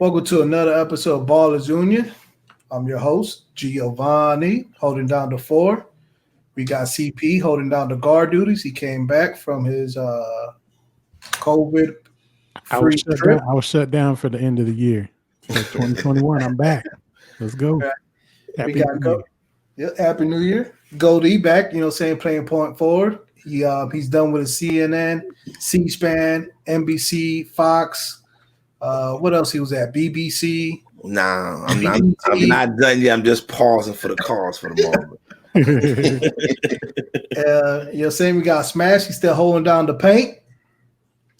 Welcome to another episode of Ballas Union. I'm your host, Giovanni, holding down the 4. We got CP holding down the guard duties. He came back from his COVID-free trip. I was shut down for the end of the year. So 2021, I'm back. Let's go. Right. Happy New Year. Yep, Happy New Year. Goldie back, playing point forward. He's done with a CNN, C-SPAN, NBC, Fox. What else he was at? BBC. Nah, I'm not done yet. I'm just pausing for the calls for the moment. We got Smash. He's still holding down the paint.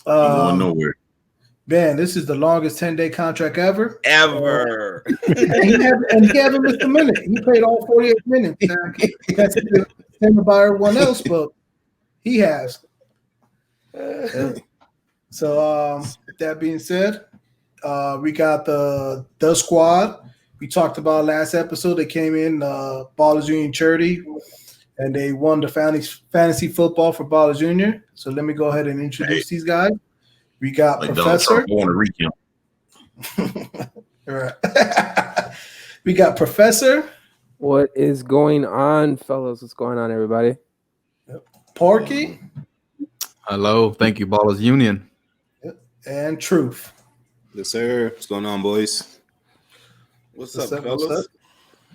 Going nowhere. Man, this is the longest 10-day contract ever. Ever. And he haven't missed a minute. He played all 48 minutes. That's him about everyone else, but he has. So that being said, we got the squad. We talked about last episode. They came in Ballas Union charity, and they won the fantasy football for Ballas Union. So let me go ahead and introduce these guys. We got Professor. All right. We got Professor. What is going on, fellas? What's going on, everybody? Porky. Hello. Thank you, Ballas Union. And Truth. Yes, sir. What's going on, boys? What's up, fellas?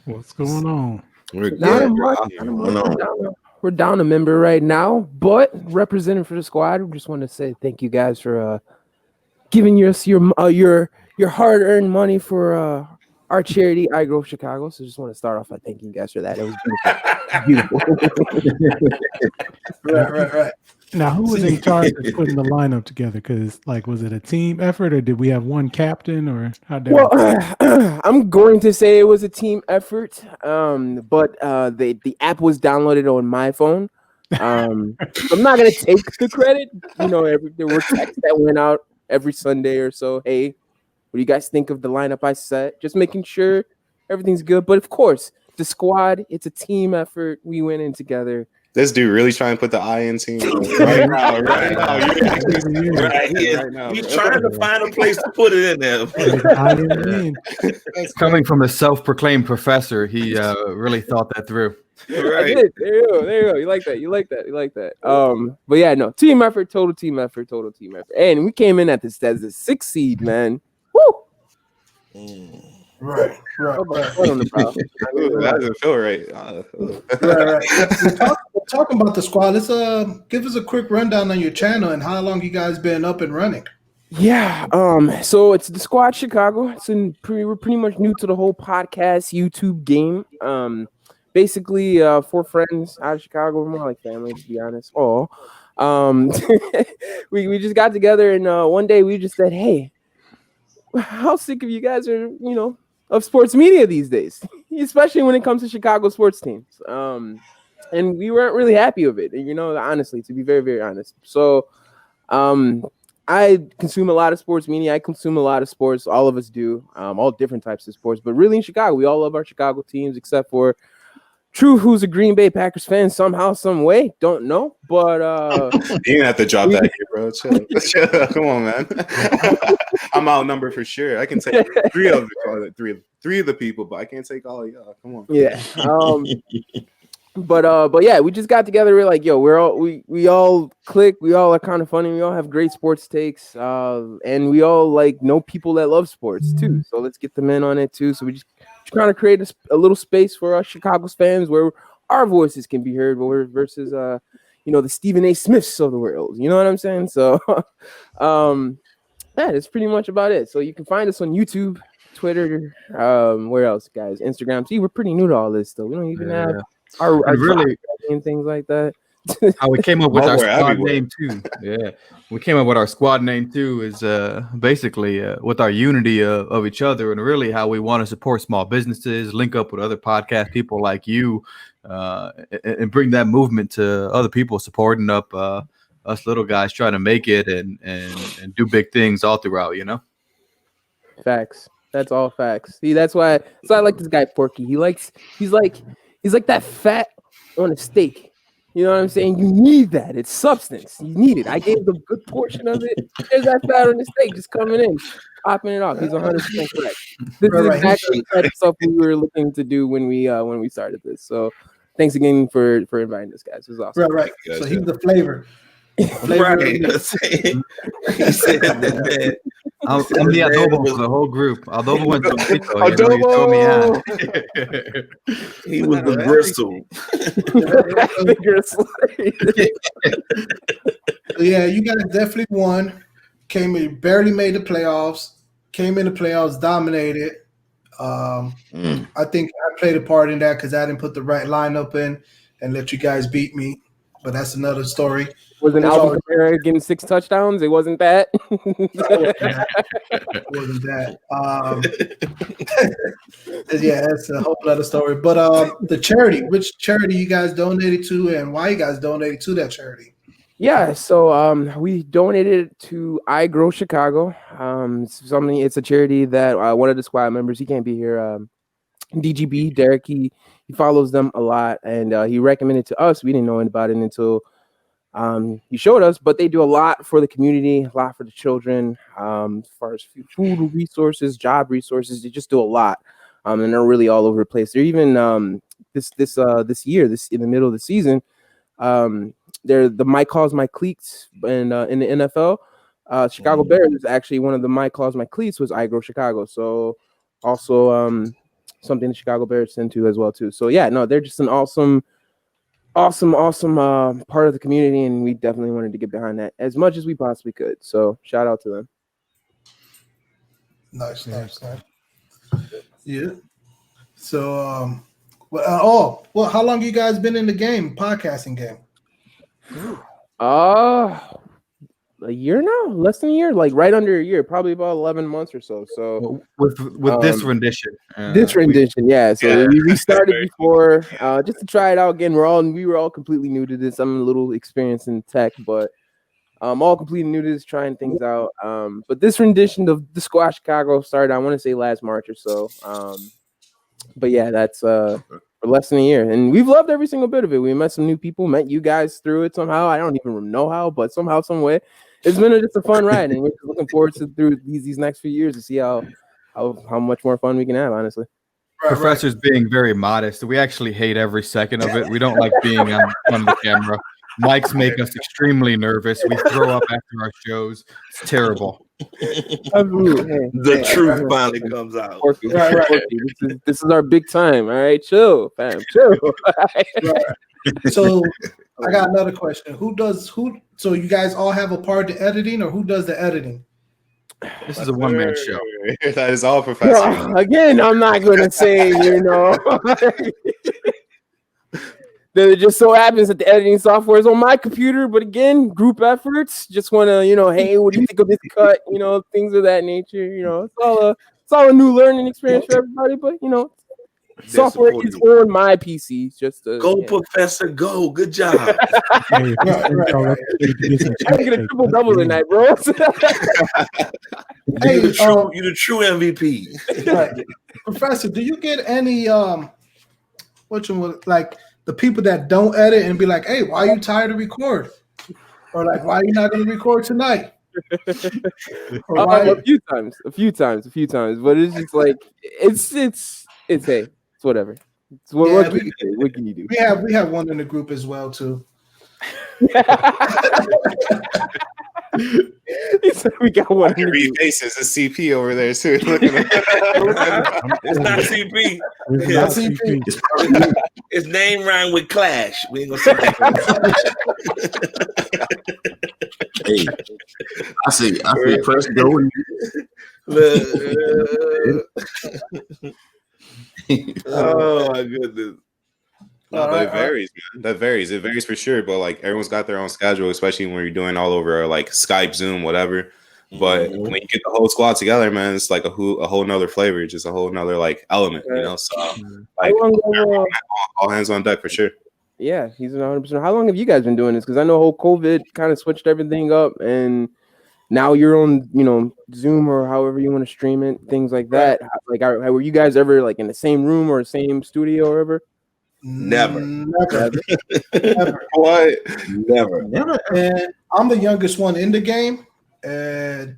What's going on? We're good. We're down a member right now, but representing for the squad, we just want to say thank you guys for giving us your hard-earned money for our charity, I Grow Chicago. So just want to start off by thanking you guys for that. It was beautiful. Right. Now, who was in charge of putting the lineup together? Because, was it a team effort, or did we have one captain, or how did? Well, I'm going to say it was a team effort, but the app was downloaded on my phone. I'm not going to take the credit. There were texts that went out every Sunday or so. Hey, what do you guys think of the lineup I set? Just making sure everything's good. But of course, the squad, it's a team effort. We went in together. This dude really trying to put the I in team right now. He's trying to find a place to put it in there. Coming from a self-proclaimed professor, he really thought that through. Right. There you go. You like that. But yeah, no, team effort, total team effort. And we came in at this as the 6th seed, man. Woo! Right. That doesn't feel right. Right. We're talking about the squad. Let's give us a quick rundown on your channel and how long you guys been up and running. Yeah. So it's DaSquad Chicago. We're pretty much new to the whole podcast YouTube game. Basically, 4 friends out of Chicago. We're more like family, to be honest. We just got together and one day we just said, hey, how sick of you guys are, of sports media these days, especially when it comes to Chicago sports teams. And we weren't really happy with it, honestly, to be very, very honest. So I consume a lot of sports media. I consume a lot of sports. All of us do, all different types of sports. But really in Chicago, we all love our Chicago teams, except for True, who's a Green Bay Packers fan somehow, some way. Don't know, but you didn't have to drop that here, bro. Chill. Come on, man. I'm outnumbered for sure. I can take three of the people, but I can't take all of y'all. Come on. Yeah. But yeah, we just got together. We're like, yo, we all click. We all are kind of funny. We all have great sports takes, and we all know people that love sports too. So let's get them in on it too. So we just trying to create a little space for us Chicago fans where our voices can be heard, versus the Stephen A. Smiths of the world. You know what I'm saying? So, that's pretty much about it. So you can find us on YouTube, Twitter, where else, guys? Instagram. See, we're pretty new to all this, though. We don't even have our really and things like that. How we came up with our squad name too. Yeah, we came up with our squad name too is basically with our unity of each other, and really how we want to support small businesses, link up with other podcast people like you, and bring that movement to other people, supporting up us little guys trying to make it and do big things all throughout. Facts. That's all facts. See, that's why I like this guy Porky. He's like that fat on a steak. You know what I'm saying? You need that. It's substance. You need it. I gave the good portion of it. There's that fat on the steak just coming in, popping it off. He's 100% correct. This is exactly the type of stuff we were looking to do when we started this. So thanks again for inviting us, guys. It was awesome. Right. So he's the flavor. Right. He said that. I'm the adobo for the whole group. Adobo went to Adobo. He was the gristle. Yeah, you guys definitely won. Barely made the playoffs. Came in the playoffs, dominated. I think I played a part in that because I didn't put the right lineup in and let you guys beat me. But that's another story. Wasn't Alvin Kamara getting 6 touchdowns? It wasn't that. It wasn't that. Yeah, that's a whole other story. But the charity, which charity you guys donated to, and why you guys donated to that charity? Yeah, so we donated to I Grow Chicago. It's a charity that one of the squad members, he can't be here. DGB Derek, he follows them a lot, and he recommended to us. We didn't know about it until he showed us, but they do a lot for the community, a lot for the children, as far as food resources, job resources. They just do a lot, and they're really all over the place. They're even this year, in the middle of the season, they're the My Cause My Cleats, and in the NFL, Chicago Bears is actually one of the My Cause My Cleats was I Grow Chicago. So also something the Chicago Bears send to as well too. So yeah, no, they're just an awesome part of the community, and we definitely wanted to get behind that as much as we possibly could. So shout out to them. Nice. Yeah. So how long you guys been in the podcasting game? A year now, less than a year, like right under a year, probably about 11 months or so. So with this rendition, yeah. So we started before just to try it out again. We were all completely new to this. I'm a little experienced in tech, but all completely new to this, trying things out. But this rendition of DaSquad Chicago started, I want to say last March or so. But yeah, that's for less than a year, and we've loved every single bit of it. We met some new people, met you guys through it somehow. I don't even know how, but somehow, some way, it's been just a fun ride, and we're just looking forward to through these next few years to see how much more fun we can have. Honestly, Professor's being very modest. We actually hate every second of it. We don't like being on the camera. Mics make us extremely nervous. We throw up after our shows. It's terrible. The truth finally comes out. This is our big time. All right, chill, fam, chill. So I got another question. So you guys all have a part in editing, or who does the editing? This is a one-man show. That is all Professor. Again, I'm not going to say, It just so happens that the editing software is on my computer, but again, group efforts. Just want to, hey, what do you think of this cut? Things of that nature. It's all a new learning experience for everybody. But software is on my PC. Just go, Professor, go. Good job. I'm gonna get a triple double tonight, bro. You're the true MVP. Right. Professor, do you get any the people that don't edit and be like, hey, why are you tired to record? Or like, why are you not going to record tonight? A few times. But it's just like, it's whatever. What can you do? We have one in the group as well, too. He said we got one. Every faces a CP over there too. It's not CP. It's not CP. His name rhyme with Clash. We ain't gonna say that. Hey, I see press go. Oh my goodness. But it varies, man. That varies. It varies for sure. But like everyone's got their own schedule, especially when you're doing all over like Skype, Zoom, whatever. But when you get the whole squad together, man, it's like a whole nother flavor, just a whole nother like element, So like all hands on deck for sure. Yeah, he's 100%. How long have you guys been doing this? Because I know whole COVID kind of switched everything up, and now you're on, Zoom or however you want to stream it, things like that. Like, were you guys ever like in the same room or same studio or whatever? Never. Never. What? Never. And I'm the youngest one in the game, and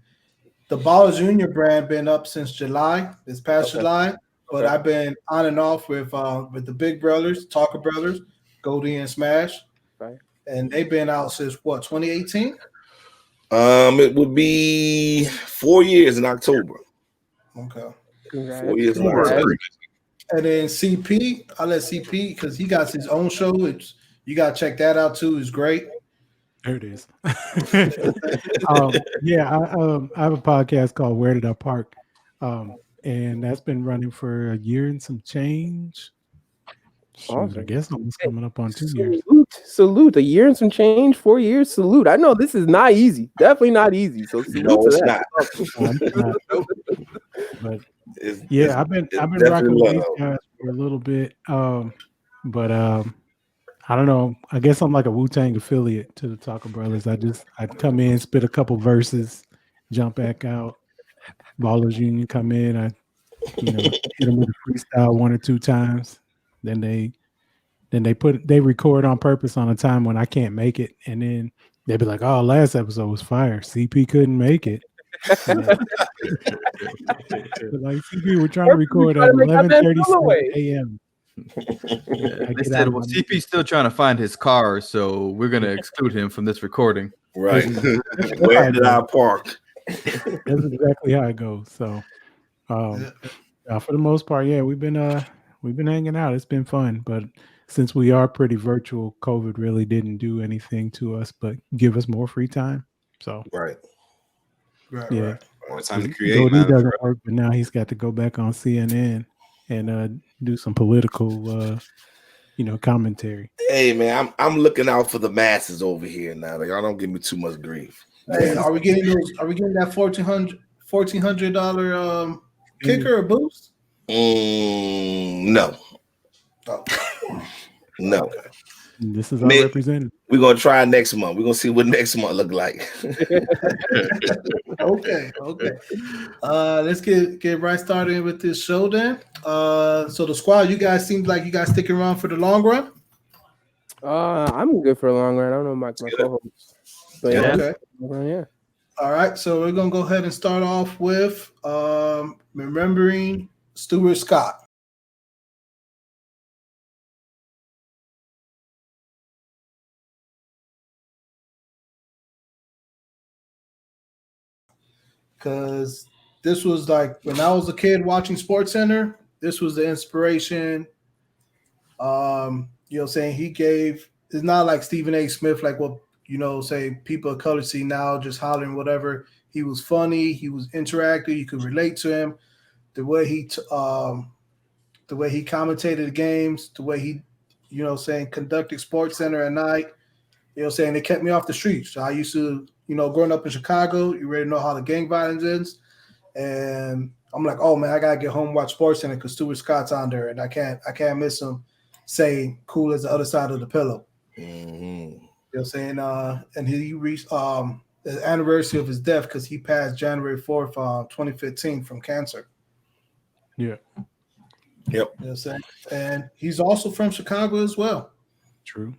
the Ballas Union brand been up since this past July. But I've been on and off with the big brothers, Talker Brothers, Goldie and Smash, Right. and they've been out since what, 2018? It would be 4 years in October. Okay. 4 years in October. And then CP, I let CP because he got his own show. You gotta check that out too. It's great. There it is. I have a podcast called Where Did I Park? And that's been running for a year and some change. Shoot, I guess almost coming up on 2 years. Salute. A year and some change, 4 years. Salute. I know this is not easy. Definitely not easy. So no, it's not. But I've been rocking with these guys for a little bit. But I don't know. I guess I'm like a Wu-Tang affiliate to the Talker Brothers. I'd come in, spit a couple verses, jump back out. Ballas Union come in, I hit them with a freestyle 1 or 2 times. Then they record on purpose on a time when I can't make it, and then they'd be like, "Oh, last episode was fire. CP couldn't make it." Like CP, we're trying to record at 11:37 a.m. They said, "Well, CP's still trying to find his car, so we're going to exclude him from this recording." Right? Where did I park? That's exactly how it goes. So, for the most part, we've been hanging out. It's been fun, but since we are pretty virtual, COVID really didn't do anything to us, but give us more free time. So, right. More time to create. He doesn't work, but now he's got to go back on CNN and do some political, commentary. Hey man, I'm looking out for the masses over here now. Y'all don't give me too much grief. Hey, are we getting that $1,400 kicker or boost? No. Oh. No. Okay. This is our representative. We're gonna try next month. We're gonna see what next month look like. Okay. Let's get right started with this show then. So the squad, you guys seem like you guys sticking around for the long run. I'm good for a long run. I don't know my co-host, but okay. Yeah. All right, so we're gonna go ahead and start off with remembering Stuart Scott. Because this was like when I was a kid watching SportsCenter, this was the inspiration. Saying he gave. It's not like Stephen A. Smith, like what say people of color see now, just hollering whatever. He was funny. He was interactive. You could relate to him. The way he commentated the games, the way he, conducted SportsCenter at night. They kept me off the streets. So I used to, growing up in Chicago, you already know how the gang violence is. And I'm like, oh man, I gotta get home and watch SportsCenter because Stuart Scott's on there, and I can't miss him saying cool as the other side of the pillow. Mm-hmm. And he reached the anniversary of his death because he passed January 4th, 2015 from cancer. Yeah. Yep. And he's also from Chicago as well. True.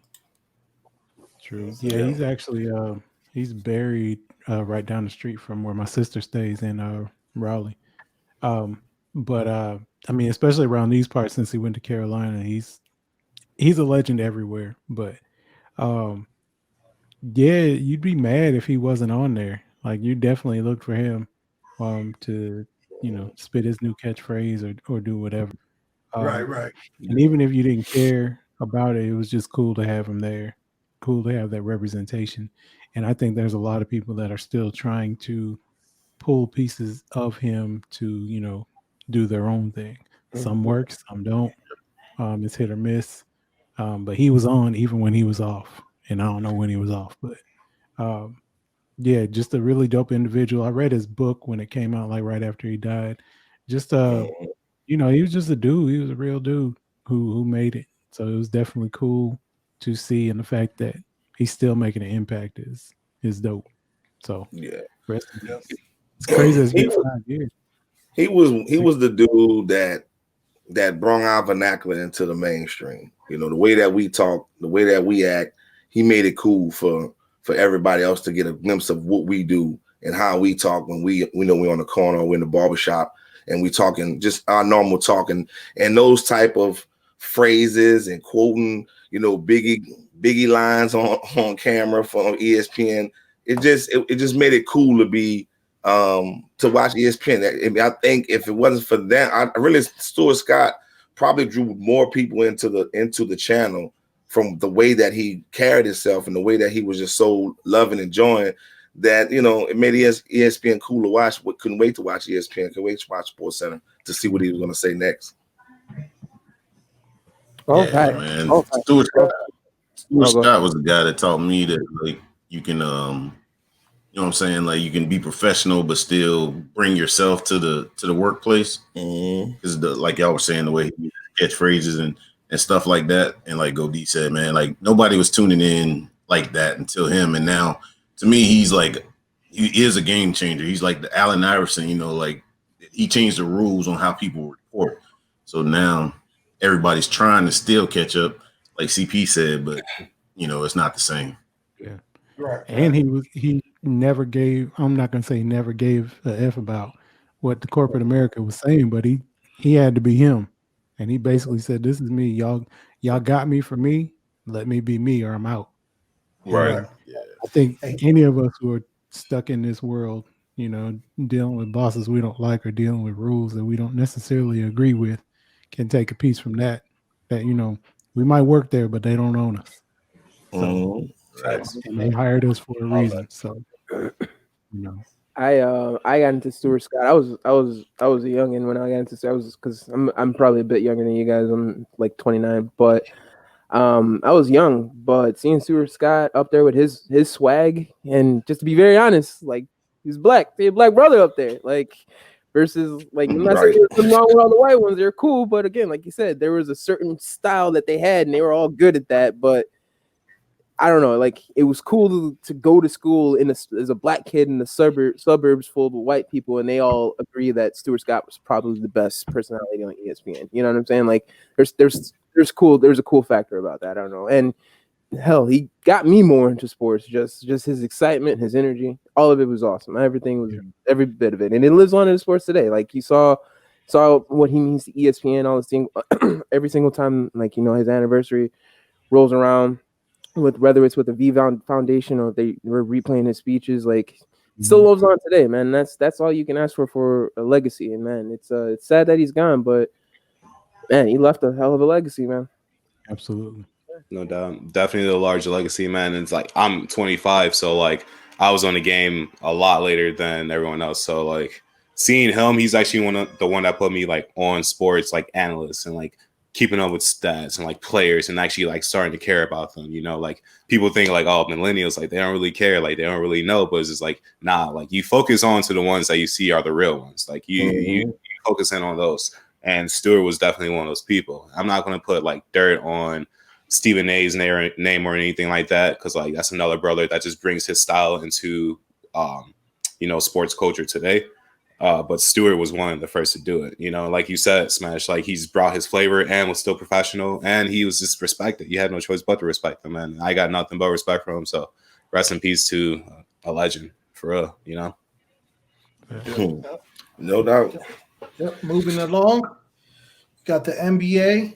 Yeah, he's actually he's buried right down the street from where my sister stays in Raleigh. But especially around these parts, since he went to Carolina, he's a legend everywhere. But you'd be mad if he wasn't on there. Like, you definitely look for him to spit his new catchphrase or do whatever. Right. And even if you didn't care about it, it was just cool to have him there. Cool to have that representation. And I think there's a lot of people that are still trying to pull pieces of him to, do their own thing. Some work, some don't. It's hit or miss. But he was on even when he was off. And I don't know when he was off. But just a really dope individual. I read his book when it came out, like right after he died. Just he was just a dude. He was a real dude who made it. So it was definitely cool to see, and the fact that he's still making an impact is dope. So rest in peace. It's crazy. It's been 5 years. He was the dude that that brought our vernacular into the mainstream. You know, the way that we talk, the way that we act, he made it cool for everybody else to get a glimpse of what we do and how we talk when we know we're on the corner or we're in the barbershop and we talking just our normal talking, and those type of phrases and quoting, you know, Biggie lines on camera from ESPN. It just made it cool to be to watch ESPN. I think if it wasn't for that, I really Stuart Scott probably drew more people into the channel from the way that he carried himself and the way that he was just so loving and enjoying that, you know, it made ESPN cool to watch. Couldn't wait to watch ESPN. Couldn't wait to watch SportsCenter to see what he was going to say next. Man. Stuart Scott was the guy that taught me that, like, you can, you know what I'm saying? Like, you can be professional, but still bring yourself to the workplace. Because like y'all were saying, the way he catchphrases and stuff like that. And like Godee said, man, like nobody was tuning in like that until him. And now, to me, he is a game changer. He's like the Allen Iverson, you know, like he changed the rules on how people report. So now everybody's trying to still catch up, like CP said, but you know, it's not the same. Yeah. Right. And he never gave, I'm not gonna say he never gave a F about what the corporate America was saying, but he had to be him. And he basically said, "This is me. Y'all got me for me. Let me be me, or I'm out." Right. I think any of us who are stuck in this world, you know, dealing with bosses we don't like or dealing with rules that we don't necessarily agree with, can take a piece from that. That, you know, we might work there, but they don't own us. So, and they hired us for a reason. So, you know. I got into Stuart Scott. I was a youngin when I got into Stuart. I was, because I'm probably a bit younger than you guys. I'm like 29, but I was young. But seeing Stuart Scott up there with his swag, and just to be very honest, like, he's black, he a black brother up there, like, versus, like, I'm not saying there's nothing wrong with all the white ones, they're cool, but again, like you said, there was a certain style that they had, and they were all good at that, but I don't know, like, it was cool to go to school as a black kid in the suburbs full of white people, and they all agree that Stuart Scott was probably the best personality on ESPN. You know what I'm saying? Like, there's a cool factor about that. I don't know. And hell, he got me more into sports. Just his excitement, his energy, all of it was awesome. Everything was every bit of it, and it lives on in sports today. Like, you saw what he means to ESPN, all this thing, every single time, like, you know, his anniversary rolls around, whether it's with the V Foundation or they were replaying his speeches, like, it still lives on today, man. That's all you can ask for a legacy. And man, it's sad that he's gone, but man, he left a hell of a legacy, man. Absolutely. No doubt. Definitely a large legacy, man. And it's like, I'm 25, so like I was on the game a lot later than everyone else. So like seeing him, he's actually the one that put me like on sports, like analysts and like keeping up with stats and like players and actually like starting to care about them. You know, like people think like, oh, millennials, like they don't really care, like they don't really know, but it's just like, nah, like you focus on to the ones that you see are the real ones. Like you focus in on those. And Stuart was definitely one of those people. I'm not going to put like dirt on Stephen A's name or anything like that, because like that's another brother that just brings his style into you know, sports culture today. But Stuart was one of the first to do it. You know, like you said, Smash, like he's brought his flavor and was still professional, and he was just respected. You had no choice but to respect him, and I got nothing but respect for him. So rest in peace to a legend, for real, you know? No doubt. Yep. Moving along, got the NBA.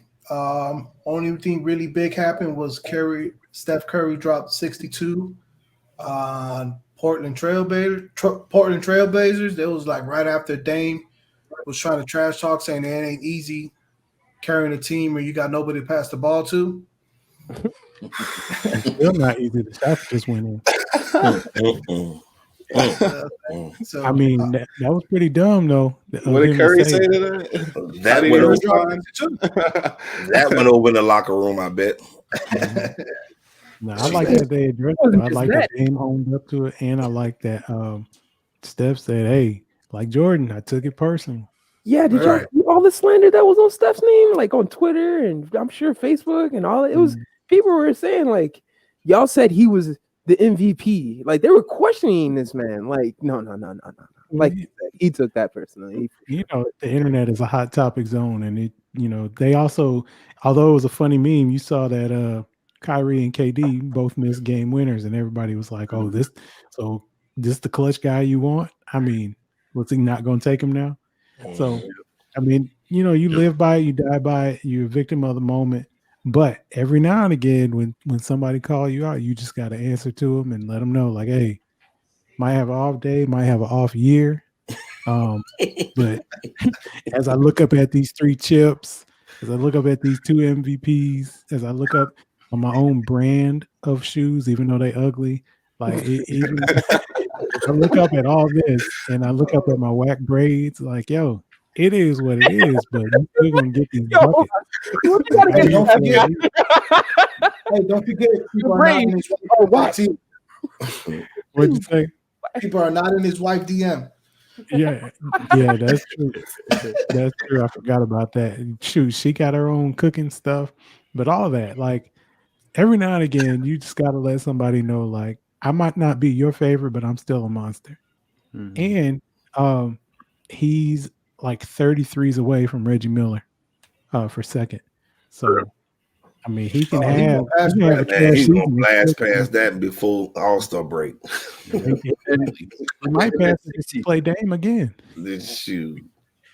Only thing really big happened was Steph Curry dropped 62 on Portland Trailblazers. It was like right after Dame was trying to trash talk, saying it ain't easy carrying a team where you got nobody to pass the ball to. It's still not easy. The South just went in. So I mean, that was pretty dumb, though. What did Curry say to that? That went over in the locker room, I bet. No, I like that they addressed it. I like that Dame owned up to it, and I like that Steph said, "Hey, like Jordan, I took it personal." Yeah, did y'all see all the slander that was on Steph's name, like on Twitter and I'm sure Facebook and all? It was people were saying like, y'all said he was the MVP. Like they were questioning this man. Like, no. Like he took that personally. You know, the internet is a hot topic zone, and they also, although it was a funny meme, you saw that Kyrie and KD both missed game winners, and everybody was like, "Oh, this the clutch guy you want?" I mean, was he not going to take him now? So, I mean, you live by it, you die by it. You're a victim of the moment. But every now and again, when somebody call you out, you just got to answer to them and let them know, like, hey, might have an off day, might have an off year. But as I look up at these 3 chips, as I look up at these 2 MVPs, as I look up on my own brand of shoes, even though they ugly, like even I look up at all this and I look up at my whack braids, like, yo, it is what it is, but we're gonna get these buckets. Hey, don't forget. Don't forget. People are not in his What'd you say? People are not in his wife DM. Yeah, that's true. That's true. I forgot about that. Shoot, she got her own cooking stuff, but all that, like, every now and again, you just gotta let somebody know, like, I might not be your favorite, but I'm still a monster. And he's like 33s away from Reggie Miller for second. So I mean, he can have he's gonna blast past that before All-Star break. He might pass to play Dame again. That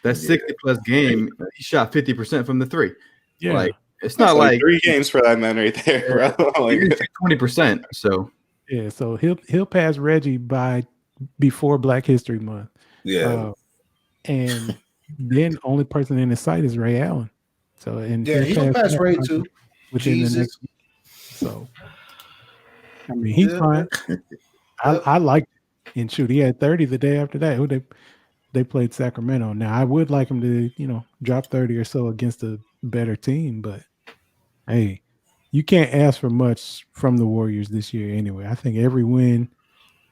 60+ game, he shot 50% from the 3. Yeah, like it's not like 3 games for that man right there, bro. Like 20%. So yeah, so he'll pass Reggie by before Black History Month. Yeah, and then only person in his sight is Ray Allen. So he'll pass Ray too. Within the next. So I mean, he's fine. I liked it. And shoot, he had 30 the day after that. Who they played Sacramento. Now I would like him to drop 30 or so against a better team, but hey, you can't ask for much from the Warriors this year anyway. I think every win,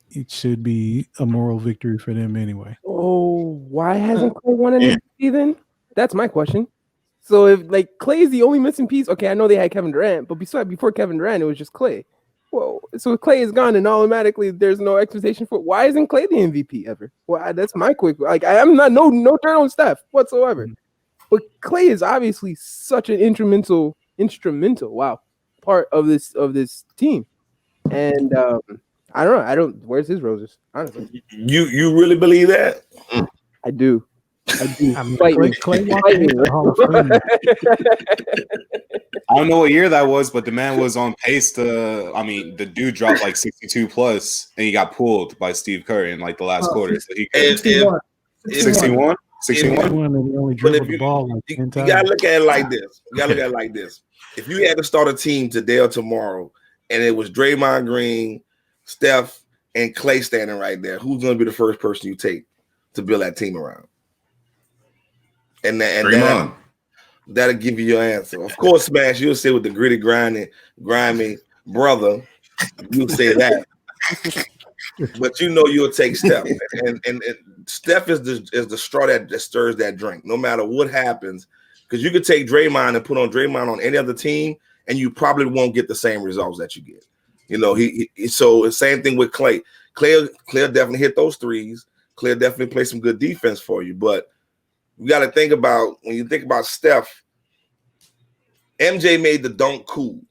it should be a moral victory for them anyway. Oh, why hasn't Clay won an MVP then? That's my question. So if like Clay is the only missing piece, okay, I know they had Kevin Durant, but before Kevin Durant, it was just Clay. Well, so if Clay is gone and automatically there's no expectation for why isn't Clay the MVP ever? Well, that's my quick. Like I'm not no turn on Steph whatsoever. But Clay is obviously such an instrumental part of this team. And I don't know. Where's his roses? Honestly, you really believe that? I do. I mean, Clay I don't know what year that was, but the man was on pace to. I mean, the dude dropped like 62+, and he got pulled by Steve Kerr in like the last quarter. So he 61. 61. And he only dribbled the ball like 10 times. You gotta look at it like this. If you had to start a team today or tomorrow, and it was Draymond Green, Steph, and Clay standing right there, who's going to be the first person you take to build that team around? And that'll give you your answer. Of course, Smash, you'll say with the gritty, grimy brother, you'll say that. But you'll take Steph. And Steph is the straw that stirs that drink, no matter what happens. Because you could take Draymond and put on Draymond on any other team, and you probably won't get the same results that you get. So the same thing with Clay. Clay definitely hit those threes. Clay definitely play some good defense for you. But you got to think about, when you think about Steph, MJ made the dunk cool.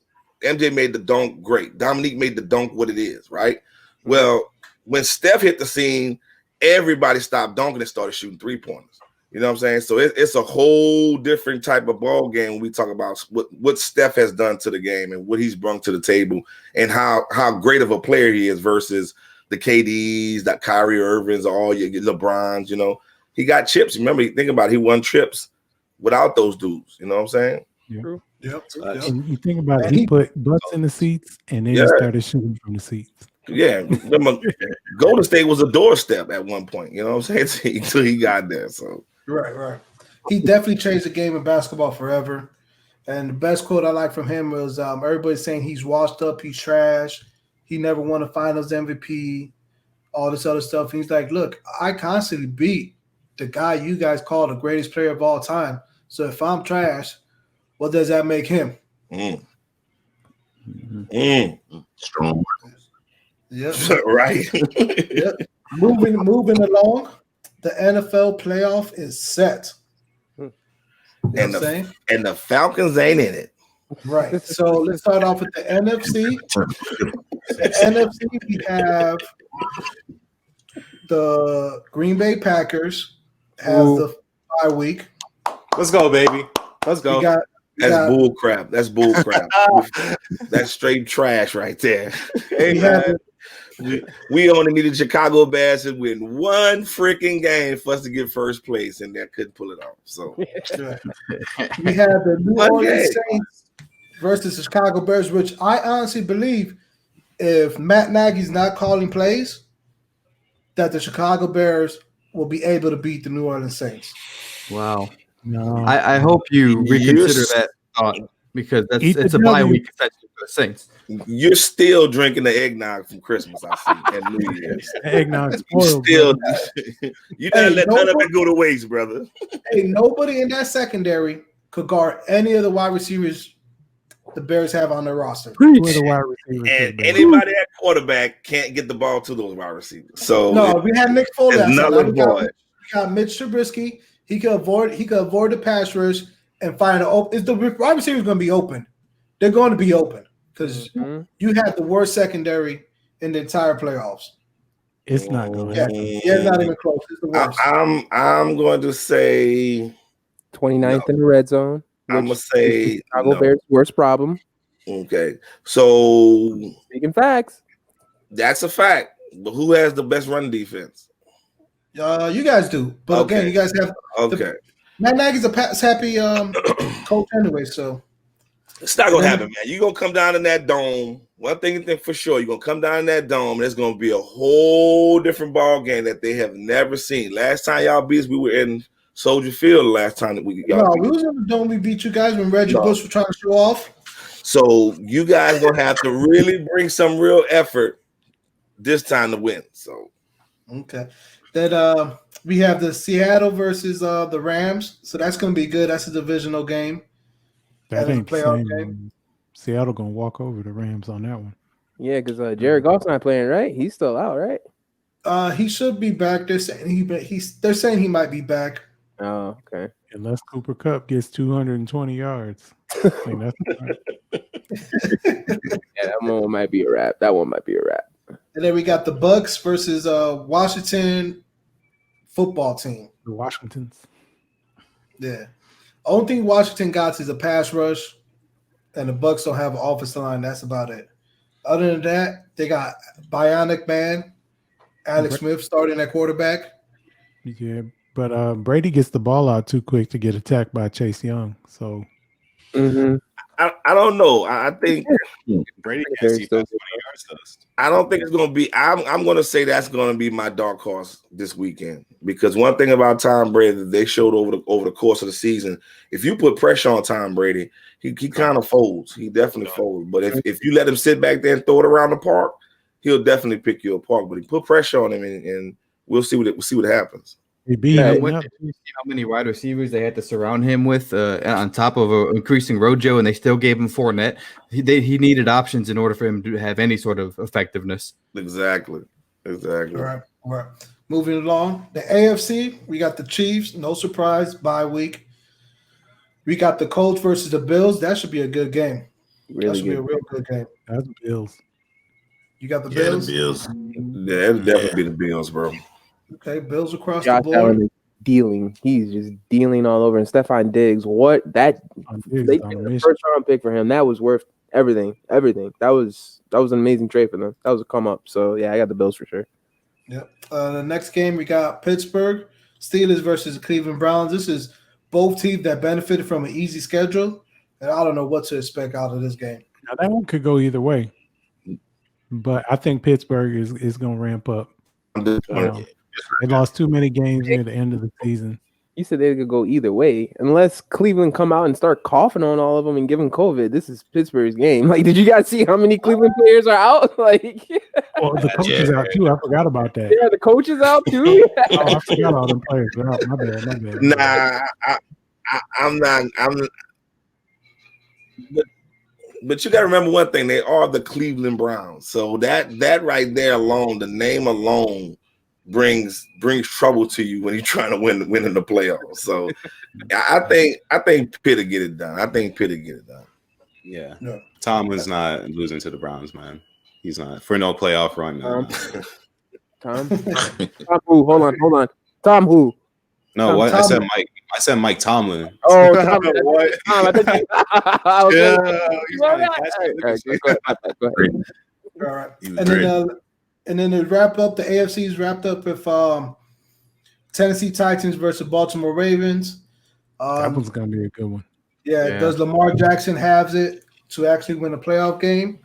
MJ made the dunk great. Dominique made the dunk what it is, right? Well, when Steph hit the scene, everybody stopped dunking and started shooting 3-pointers. You know what I'm saying? So it's a whole different type of ball game when we talk about what Steph has done to the game and what he's brought to the table and how great of a player he is versus the KDs, that Kyrie Irvings, all your LeBrons. He got chips. Remember, think about it, he won trips without those dudes. You know what I'm saying? Yeah. True. Yep. And you think about it, he put butts in the seats and then he started shooting from the seats. Yeah, Golden State was a doorstep at one point. You know what I'm saying? Until he got there. So right. He definitely changed the game of basketball forever. And the best quote I like from him was everybody's saying he's washed up, he's trash, he never won a Finals MVP, all this other stuff. And he's like, look, I constantly beat the guy you guys call the greatest player of all time. So if I'm trash, what does that make him? Strong. Yep. Right. Yep. Moving along, the NFL playoff is set. And the Falcons ain't in it. Right. So let's start off with the NFC. The NFC, we have the Green Bay Packers has the bye week. Let's go, baby. Let's go. That's bull crap. That's bull crap. That's straight trash right there. Hey, man. We only needed Chicago Bears to win one freaking game for us to get first place, and they couldn't pull it off. So we have the New Orleans Saints versus the Chicago Bears, which I honestly believe if Matt Nagy's not calling plays, that the Chicago Bears will be able to beat the New Orleans Saints. Wow. No. I hope you reconsider that thought because it's a bye week essentially for the Saints. You're still drinking the eggnog from Christmas, I see, and New Year's. Eggnog spoiled. You gotta let none of it go to waste, brother. Hey, nobody in that secondary could guard any of the wide receivers the Bears have on their roster. And anybody at quarterback can't get the ball to those wide receivers. So no, we have Nick Foley. We got Mitch Trubisky. He could avoid the pass rush and find an open. The wide receivers going to be open. They're going to be open because you have the worst secondary in the entire playoffs. It's not going to happen. Yeah, it's not even close. It's the worst. I'm going to say 29th in the red zone. I'm going to say Chicago Bears' worst problem. Okay. So speaking facts. That's a fact. But who has the best run defense? You guys do. But again, you guys have Matt Nagy's a happy coach anyway, so it's not gonna happen, man. You're gonna come down in that dome. One thing for sure, you're gonna come down in that dome, and it's gonna be a whole different ball game that they have never seen. Last time y'all beat us, we were in Soldier Field. The last time that we was in the dome. We beat you guys when Reggie Bush was trying to show off. So you guys gonna have to really bring some real effort this time to win. So okay. Then we have the Seattle versus the Rams. So that's going to be good. That's a divisional game. That ain't playoff game. Seattle going to walk over the Rams on that one. Yeah, because Jared Goff's not playing, right? He's still out, right? He should be back. They're saying he might be back. Oh, okay. Unless Cooper Kupp gets 220 yards. I think that's that one might be a wrap. And then we got the Bucks versus Washington football team. The Washingtons. Yeah. Only thing Washington got is a pass rush, and the Bucks don't have an offensive line. That's about it. Other than that, they got Bionic Man, Alex Smith starting at quarterback. Yeah, but Brady gets the ball out too quick to get attacked by Chase Young. So I don't know. I think Brady can't see 20 yards. I don't think it's going to be. I'm going to say that's going to be my dark horse this weekend because one thing about Tom Brady that they showed over the course of the season, if you put pressure on Tom Brady, he kind of folds. He definitely folds. But if you let him sit back there and throw it around the park, he'll definitely pick you apart. But he put pressure on him, and we'll see what happens. Did you see how many wide receivers they had to surround him with on top of an increasing Rojo, and they still gave him Fournette? He needed options in order for him to have any sort of effectiveness. Exactly. All right. Moving along, the AFC, we got the Chiefs. No surprise, bye week. We got the Colts versus the Bills. That should be a good game. That should be a real good game. That's the Bills. You got the Bills? The Bills. Yeah, it'll definitely be the Bills, bro. Okay, Bills across the board. He's just dealing all over. And Stephon Diggs, they picked the first round pick for him. That was worth everything. That was an amazing trade for them. That was a come up. So yeah, I got the Bills for sure. Yep. The next game we got Pittsburgh Steelers versus the Cleveland Browns. This is both teams that benefited from an easy schedule, and I don't know what to expect out of this game. Now that one could go either way, but I think Pittsburgh is going to ramp up. They lost too many games near the end of the season. You said they could go either way, unless Cleveland come out and start coughing on all of them and give them COVID. This is Pittsburgh's game. Like, did you guys see how many Cleveland players are out? Like, well, the coach is out too. I forgot about that. Yeah, the coach is out too. I forgot all them players. My bad. Nah, I'm not. But you got to remember one thing: they are the Cleveland Browns. So that right there alone, the name alone, brings trouble to you when you're trying to win in the playoffs. So I think Pitt will get it done. Yeah. No. Tomlin's not losing to the Browns, man. He's not for no playoff run. Tom who? Hold on. Tom who? No, what? I said Mike. I said Mike Tomlin. Oh, Tom. What? Tom, I think Go ahead. All right. And then to wrap up, the AFC's wrapped up with Tennessee Titans versus Baltimore Ravens. That one's gonna be a good one. Yeah. Does Lamar Jackson have it to actually win a playoff game?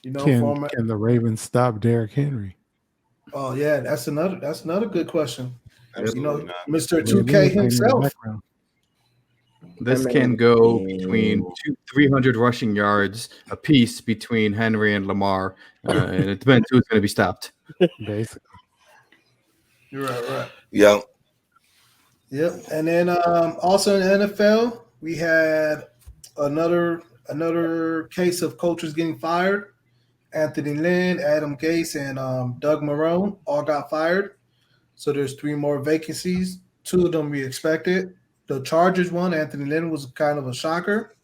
You know, can the Ravens stop Derrick Henry? Oh yeah, that's another good question. Absolutely, you know, Mr. 2K himself. This can go between 300 rushing yards a piece between Henry and Lamar, and it depends who's going to be stopped. Basically, you're right. Yep. And then also in the NFL, we had another case of coaches getting fired. Anthony Lynn, Adam Gase, and Doug Marrone all got fired. So there's 3 more vacancies. 2 of them we expected. The Chargers one, Anthony Lynn, was kind of a shocker.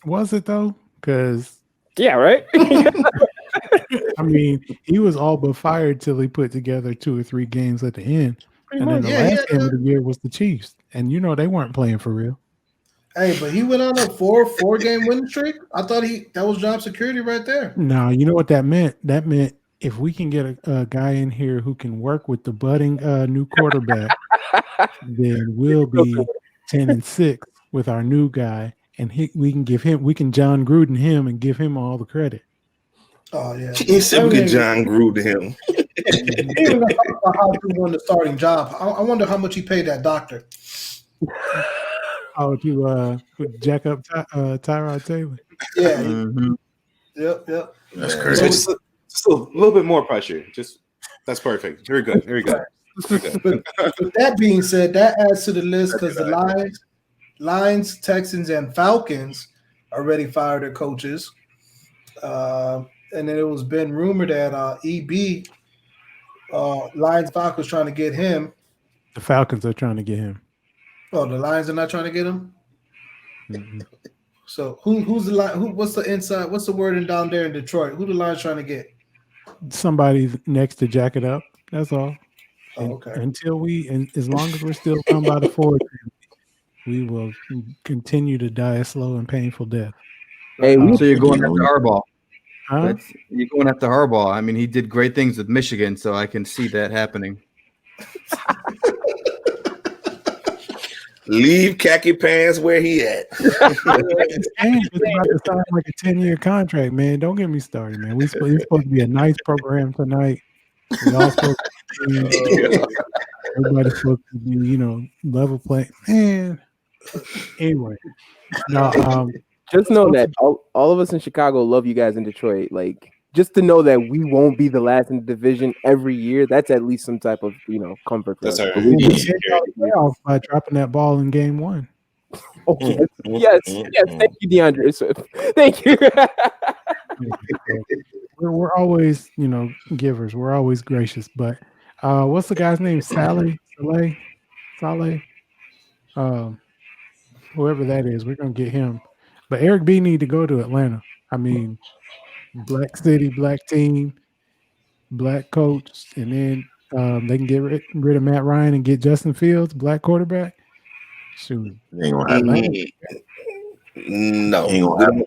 Was it though? Because right. I mean, he was all but fired till he put together 2 or 3 games at the end. And then the last game of the year was the Chiefs. And you know they weren't playing for real. Hey, but he went on a 4-game winning streak. I thought that was job security right there. No, you know what that meant? That meant if we can get a guy in here who can work with the budding new quarterback, then we'll be 10-6 with our new guy, and we can John Gruden him and give him all the credit. Oh yeah, he said we can John Gruden him. He was talking about how he won the starting job. I wonder how much he paid that doctor. Oh, to jack up Tyrod Taylor. Yeah. Mm-hmm. Yep. That's crazy. Just a little bit more pressure. That's perfect. Very good. With that being said, that adds to the list because the Lions, Texans, and Falcons already fired their coaches. And then it was been rumored that EB, Lions Falcons trying to get him. The Falcons are trying to get him. Oh, the Lions are not trying to get him? Mm-hmm. So who's the line? What's the inside? What's the word down there in Detroit? Who the Lions trying to get? Somebody next to jack it up. That's all. Okay. As long as we're still come by the forward, we will continue to die a slow and painful death. Hey, so you're going after Harbaugh. Huh? You're going after Harbaugh. I mean, he did great things with Michigan, so I can see that happening. Leave khaki pants where he at. It's about to sign like a 10-year contract, man. Don't get me started, man. It's supposed to be a nice program tonight. We all supposed to be, everybody's supposed to be, level play. Man. Anyway. No, just know that all of us in Chicago love you guys in Detroit. Like, just to know that we won't be the last in the division every year, that's at least some type of, comfort. That's our by dropping that ball in game 1. Okay. Yes. Thank you, DeAndre Swift. Thank you. We're always, givers. We're always gracious. But what's the guy's name? Saleh. Whoever that is, we're gonna get him. But Eric B need to go to Atlanta. I mean, black city, black team, black coach, and then they can get rid of Matt Ryan and get Justin Fields, black quarterback. Shoot, ain't gonna happen. No, ain't gonna happen.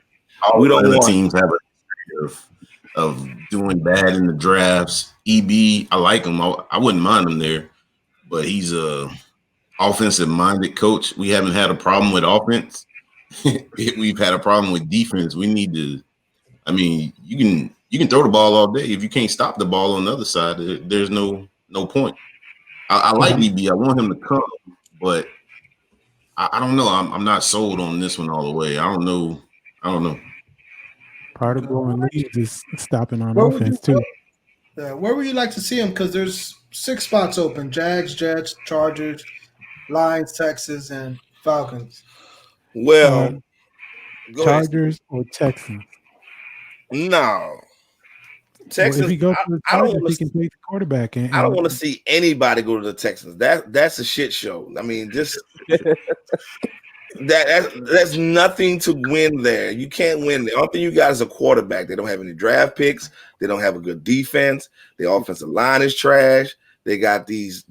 We don't want teams have a history of doing bad in the drafts. EB, I like him. I wouldn't mind him there, but he's a offensive-minded coach. We haven't had a problem with offense. We've had a problem with defense. We need to. I mean, you can throw the ball all day. If you can't stop the ball on the other side, there's no point. I like EB. I want him to come, but I don't know. I'm not sold on this one all the way. I don't know. Part of going leads is stopping on offense too. Where would you like to see him? Because there's 6 spots open: Jags, Jets, Chargers, Lions, Texans, and Falcons. Well, Chargers or Texans? No. Texans. If he goes to the Chargers, he can take the quarterback. I don't want to see anybody go to the Texans. That's a shit show. I mean, just that's nothing to win there. You can't win. The only thing you got is a quarterback. They don't have any draft picks. They don't have a good defense. The offensive line is trash. They got these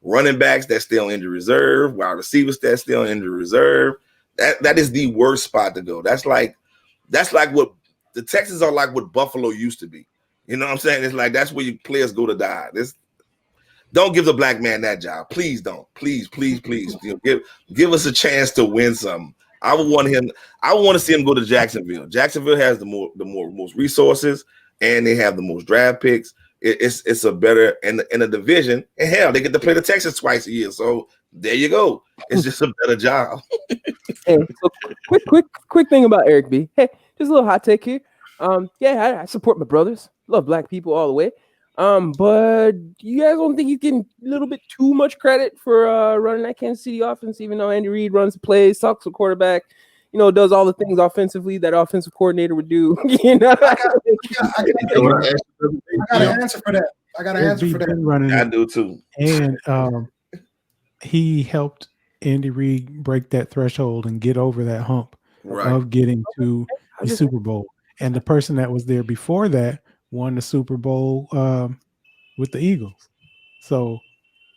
running backs that's still in the reserve, wide receivers that's still in the reserve. That is the worst spot to go. That's like what the Texans are like what Buffalo used to be. You know what I'm saying? It's like that's where your players go to die. Don't give the black man that job. Please don't. Please. You know, give us a chance to win something. I would want to see him go to Jacksonville. Jacksonville has the most resources, and they have the most draft picks. It's a better in a division, and hell, they get to play the Texans twice a year. So there you go. It's just a better job. Hey, so quick thing about Eric B. Hey, just a little hot take here. I support my brothers. Love black people all the way. But you guys don't think he's getting a little bit too much credit for running that Kansas City offense, even though Andy Reid runs the plays, talks to quarterback, does all the things offensively that offensive coordinator would do. I got an answer for that. I do too. And he helped Andy Reid break that threshold and get over that hump of getting to the Super Bowl. And the person that was there before that won the Super Bowl with the Eagles. So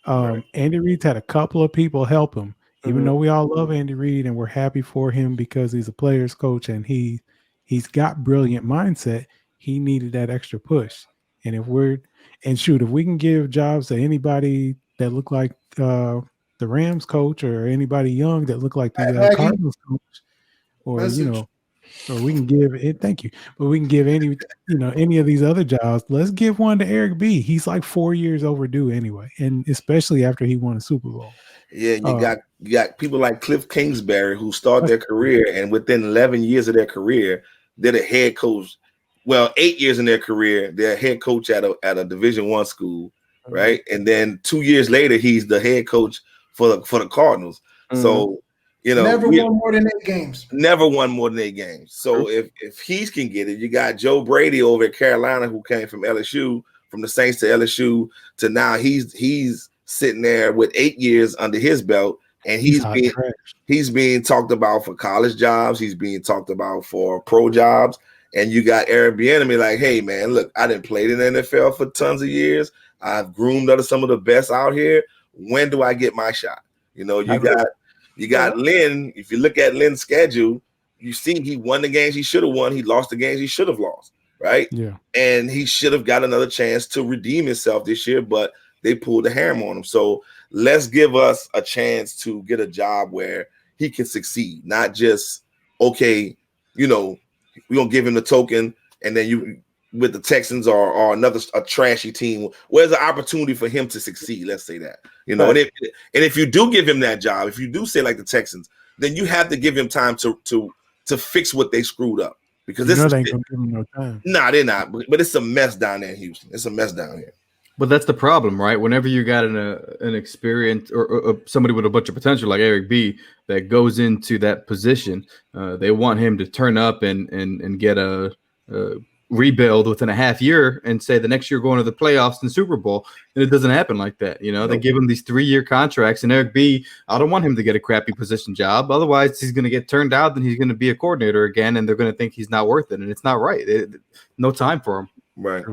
Andy Reid's had a couple of people help him, even though we all love Andy Reid and we're happy for him because he's a player's coach and he's got brilliant mindset. He needed that extra push. And if we can give jobs to anybody that look like the Rams coach or anybody young that look like the Cardinals coach, or or we can give it. Thank you, but we can give any of these other jobs. Let's give one to Eric B. He's like 4 years overdue anyway, and especially after he won a Super Bowl. Yeah, you got people like Cliff Kingsbury who start their career, and within 11 years of their career, they're the head coach. Well, 8 years in their career, they're head coach at a Division I school, right? And then 2 years later, he's the head coach for the Cardinals. So. Never won more than 8 games. Never won more than 8 games. So if he can get it, you got Joe Brady over at Carolina who came from LSU, from the Saints to LSU to now he's sitting there with 8 years under his belt, and he's being talked about for college jobs. He's being talked about for pro jobs. And you got Eric Bieniemy like, hey man, look, I didn't play in the NFL for tons of years. I've groomed under some of the best out here. When do I get my shot? You got Lynn. If you look at Lynn's schedule, you see he won the games he should have won. He lost the games he should have lost, right? Yeah. And he should have got another chance to redeem himself this year, but they pulled the hammer on him. So let's give us a chance to get a job where he can succeed, not just, okay, we're going to give him the token and then you with the Texans or a trashy team, where's the opportunity for him to succeed? Let's say that, and if you do give him that job, if you do say like the Texans, then you have to give him time to fix what they screwed up, because this ain't gonna give him no time. Nah, they're not. But it's a mess down there in Houston. It's a mess down here. But that's the problem, right? Whenever you got an experience or somebody with a bunch of potential like Eric B that goes into that position, they want him to turn up and get a rebuild within a half year and say the next year going to the playoffs and Super Bowl, and it doesn't happen like that. They give him these 3-year contracts, and Eric B, I don't want him to get a crappy position job. Otherwise, he's going to get turned out, then he's going to be a coordinator again, and they're going to think he's not worth it, and it's not right. No time for him. Right.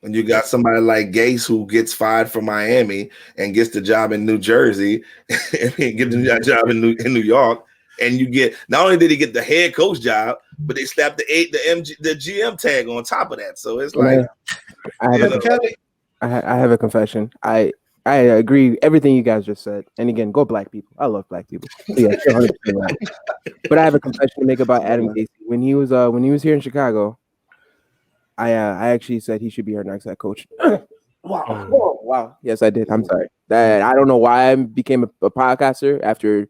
And you got somebody like Gase who gets fired from Miami and gets the job in New Jersey, and gets the job in New York. And you get, not only did he get the head coach job, but they slapped the GM tag on top of that. So it's like, I have a confession. I agree agree you guys just said. And again, go black people. I love black people. Yeah, 100% right. But I have a confession to make about Adam Gase. When he was here in Chicago, I actually said he should be our next head coach. Wow. Yes, I did. I'm sorry. I don't know why I became a podcaster after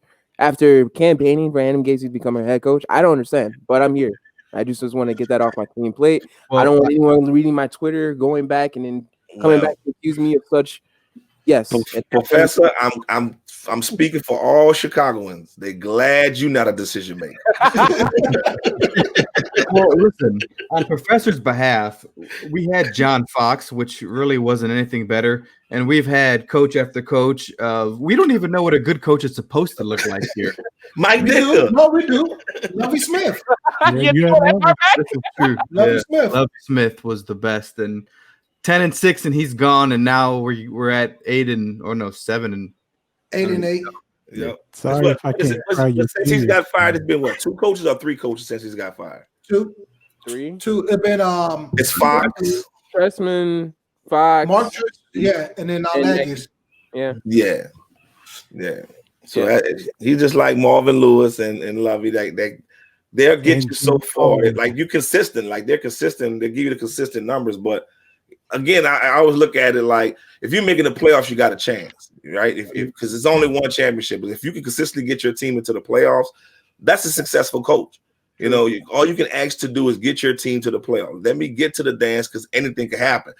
campaigning for Adam Gase to become a head coach. I don't understand, but I'm here. I just want to get that off my clean plate. I don't want anyone reading my Twitter, going back and then coming back to accuse me of such. Yes, Professor, I'm speaking for all Chicagoans. They're glad you're not a decision maker. Well, listen, on Professor's behalf, we had John Fox, which really wasn't anything better. And we've had coach after coach. We don't even know what a good coach is supposed to look like here. Mike Dicker. No, we do. Lovey Smith. This is true. Lovey Smith was the best. And 10-6, and he's gone. And now we're at 7 and 8. Yeah. Sorry if I can't cry you. Since he's got fired, it's been what? 2 coaches or 3 coaches since he's got fired? 2. 3. 2. It's been It's Fox, Trestman, Fox, Mark, and then Nagy. Yeah. So he's just like Marvin Lewis and Lovey. They'll get you so far. Like you're consistent. Like they're consistent. They give you the consistent numbers. But again, I always look at it like if you're making the playoffs, you got a chance, right? Because it's only one championship. But if you can consistently get your team into the playoffs, that's a successful coach. You know, all you can ask to do is get your team to the playoffs. Let me get to the dance because anything can happen.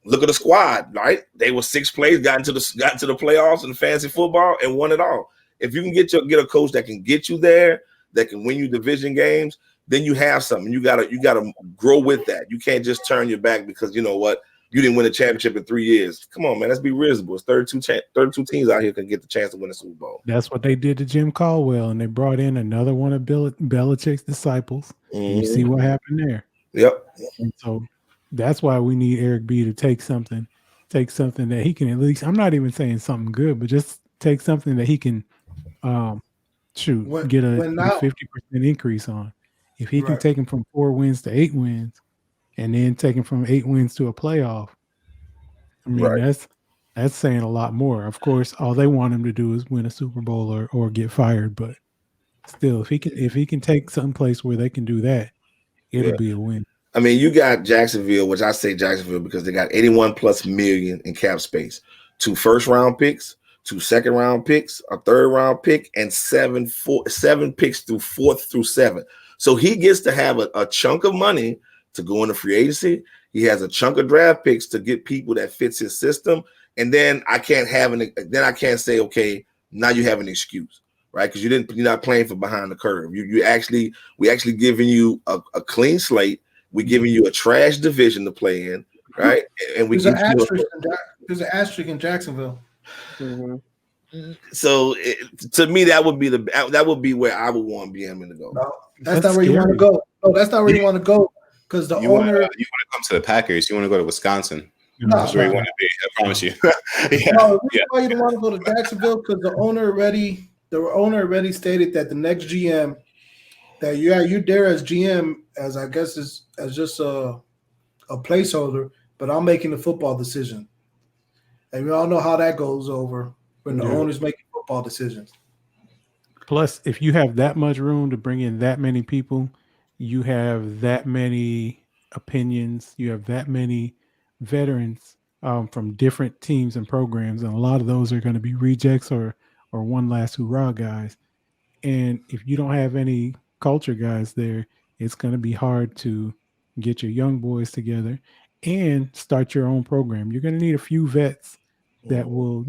Look at the squad, right? They were 6 plays, got into the playoffs in fantasy football and won it all. If you can get a coach that can get you there, that can win you division games, then you have something. You gotta grow with that. You can't just turn your back because you know what, you didn't win a championship in 3 years. Come on, man, let's be reasonable. It's 32 teams out here can get the chance to win a Super Bowl. That's what they did to Jim Caldwell, and they brought in another one of Belichick's disciples. Mm-hmm. You see what happened there. Yep. And so that's why we need Eric B to take something that he can at least. I'm not even saying something good, but just take something that he can get a 50% increase on. If he can take him from 4 wins to 8 wins, and then take him from 8 wins to a playoff, I mean that's saying a lot more. Of course, all they want him to do is win a Super Bowl or get fired. But still, if he can take someplace where they can do that, it'll be a win. I mean, you got Jacksonville, which I say Jacksonville because they got 81+ million in cap space, 2 first-round picks, 2 second-round picks, a third-round pick, and 7 picks through 4th through 7. So he gets to have a chunk of money to go into free agency. He has a chunk of draft picks to get people that fits his system. And then I can't say, okay, now you have an excuse, right? Because you're not playing for behind the curve. We actually giving you a clean slate. We're giving you a trash division to play in, right? And there's an asterisk in Jacksonville. Mm-hmm. So to me, that would be where I would want BM to go. No, that's not where you want to go. No, that's not where you want to go because the owner. You want to come to the Packers. You want to go to Wisconsin. That's where you want to be. I promise you. No, the reason why you don't want to go to Jacksonville because the owner already stated that the next GM that you're there as GM as I guess as just a placeholder, but I'm making the football decision, and we all know how that goes over when the owner's making football decisions. Plus, if you have that much room to bring in that many people, you have that many opinions, you have that many veterans from different teams and programs, and a lot of those are going to be rejects or one last hurrah guys. And if you don't have any culture guys there, it's going to be hard to get your young boys together and start your own program. You're going to need a few vets that will,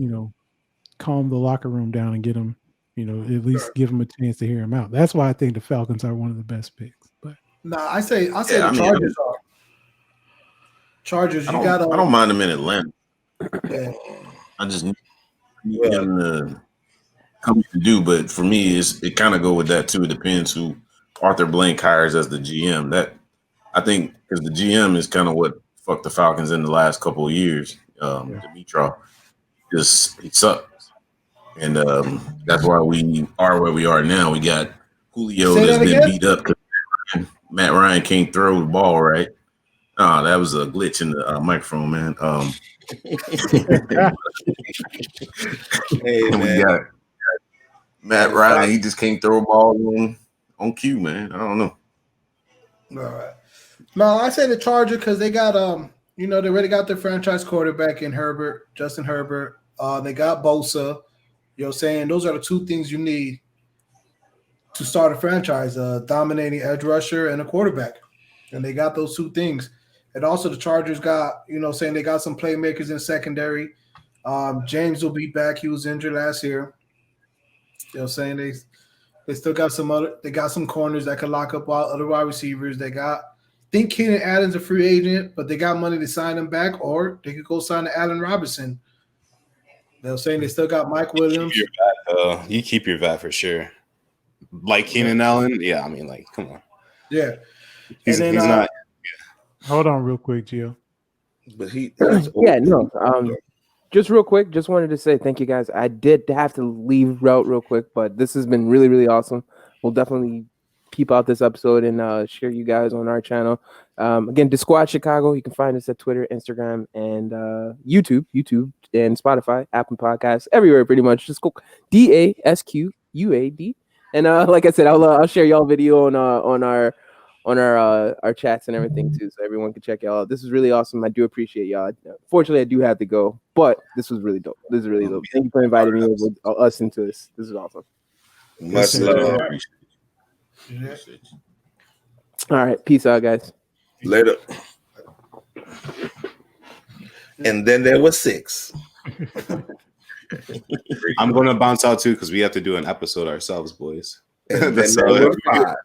calm the locker room down and get them, at least give them a chance to hear them out. That's why I think the Falcons are one of the best picks. But I say the Chargers are. Chargers, I don't mind them in Atlanta. Yeah. I just need them to come to do, but for me, it kind of go with that too. It depends who Arthur Blank hires as the GM. That I think because the GM is kind of what fucked the Falcons in the last couple of years. Dimitrov, he sucked. And that's why we are where we are now. We got Julio that's been beat up because Matt Ryan can't throw the ball right. Oh, that was a glitch in the microphone, man. Hey, man. We got Matt Ryan. He just can't throw a ball on cue, man. I don't know. All right. No, I say the Charger because they got they already got their franchise quarterback in Justin Herbert. They got Bosa. Saying those are the 2 things you need to start a franchise: dominating edge rusher and a quarterback. And they got those 2 things. And also the Chargers got, saying they got some playmakers in secondary. James will be back. He was injured last year. Saying They still got they got some corners that could lock up other wide receivers. I think Keenan Allen's a free agent, but they got money to sign him back, or they could go sign to Allen Robinson. They're saying they still got Mike Williams. You keep your vet for sure. Like Keenan Allen, yeah. I mean, like, come on. Yeah, he's not. Hold on, real quick, Gio. But just real quick, just wanted to say thank you guys. I did have to leave route real quick, but this has been really, really awesome. We'll definitely keep out this episode and share you guys on our channel. Again, DaSquad Chicago. You can find us at Twitter, Instagram, and YouTube, and Spotify, Apple Podcasts, everywhere pretty much. Just go DaSquad. And like I said, I'll share y'all video on our chats and everything too, so everyone can check y'all out. This is really awesome. I do appreciate y'all. Fortunately, I do have to go, but this was really dope. This is really dope. Thank you for inviting me with us into this. This is awesome. Much love. All right, peace out, guys. Later. And then there was 6. I'm going to bounce out too because we have to do an episode ourselves, boys. And then there were 5.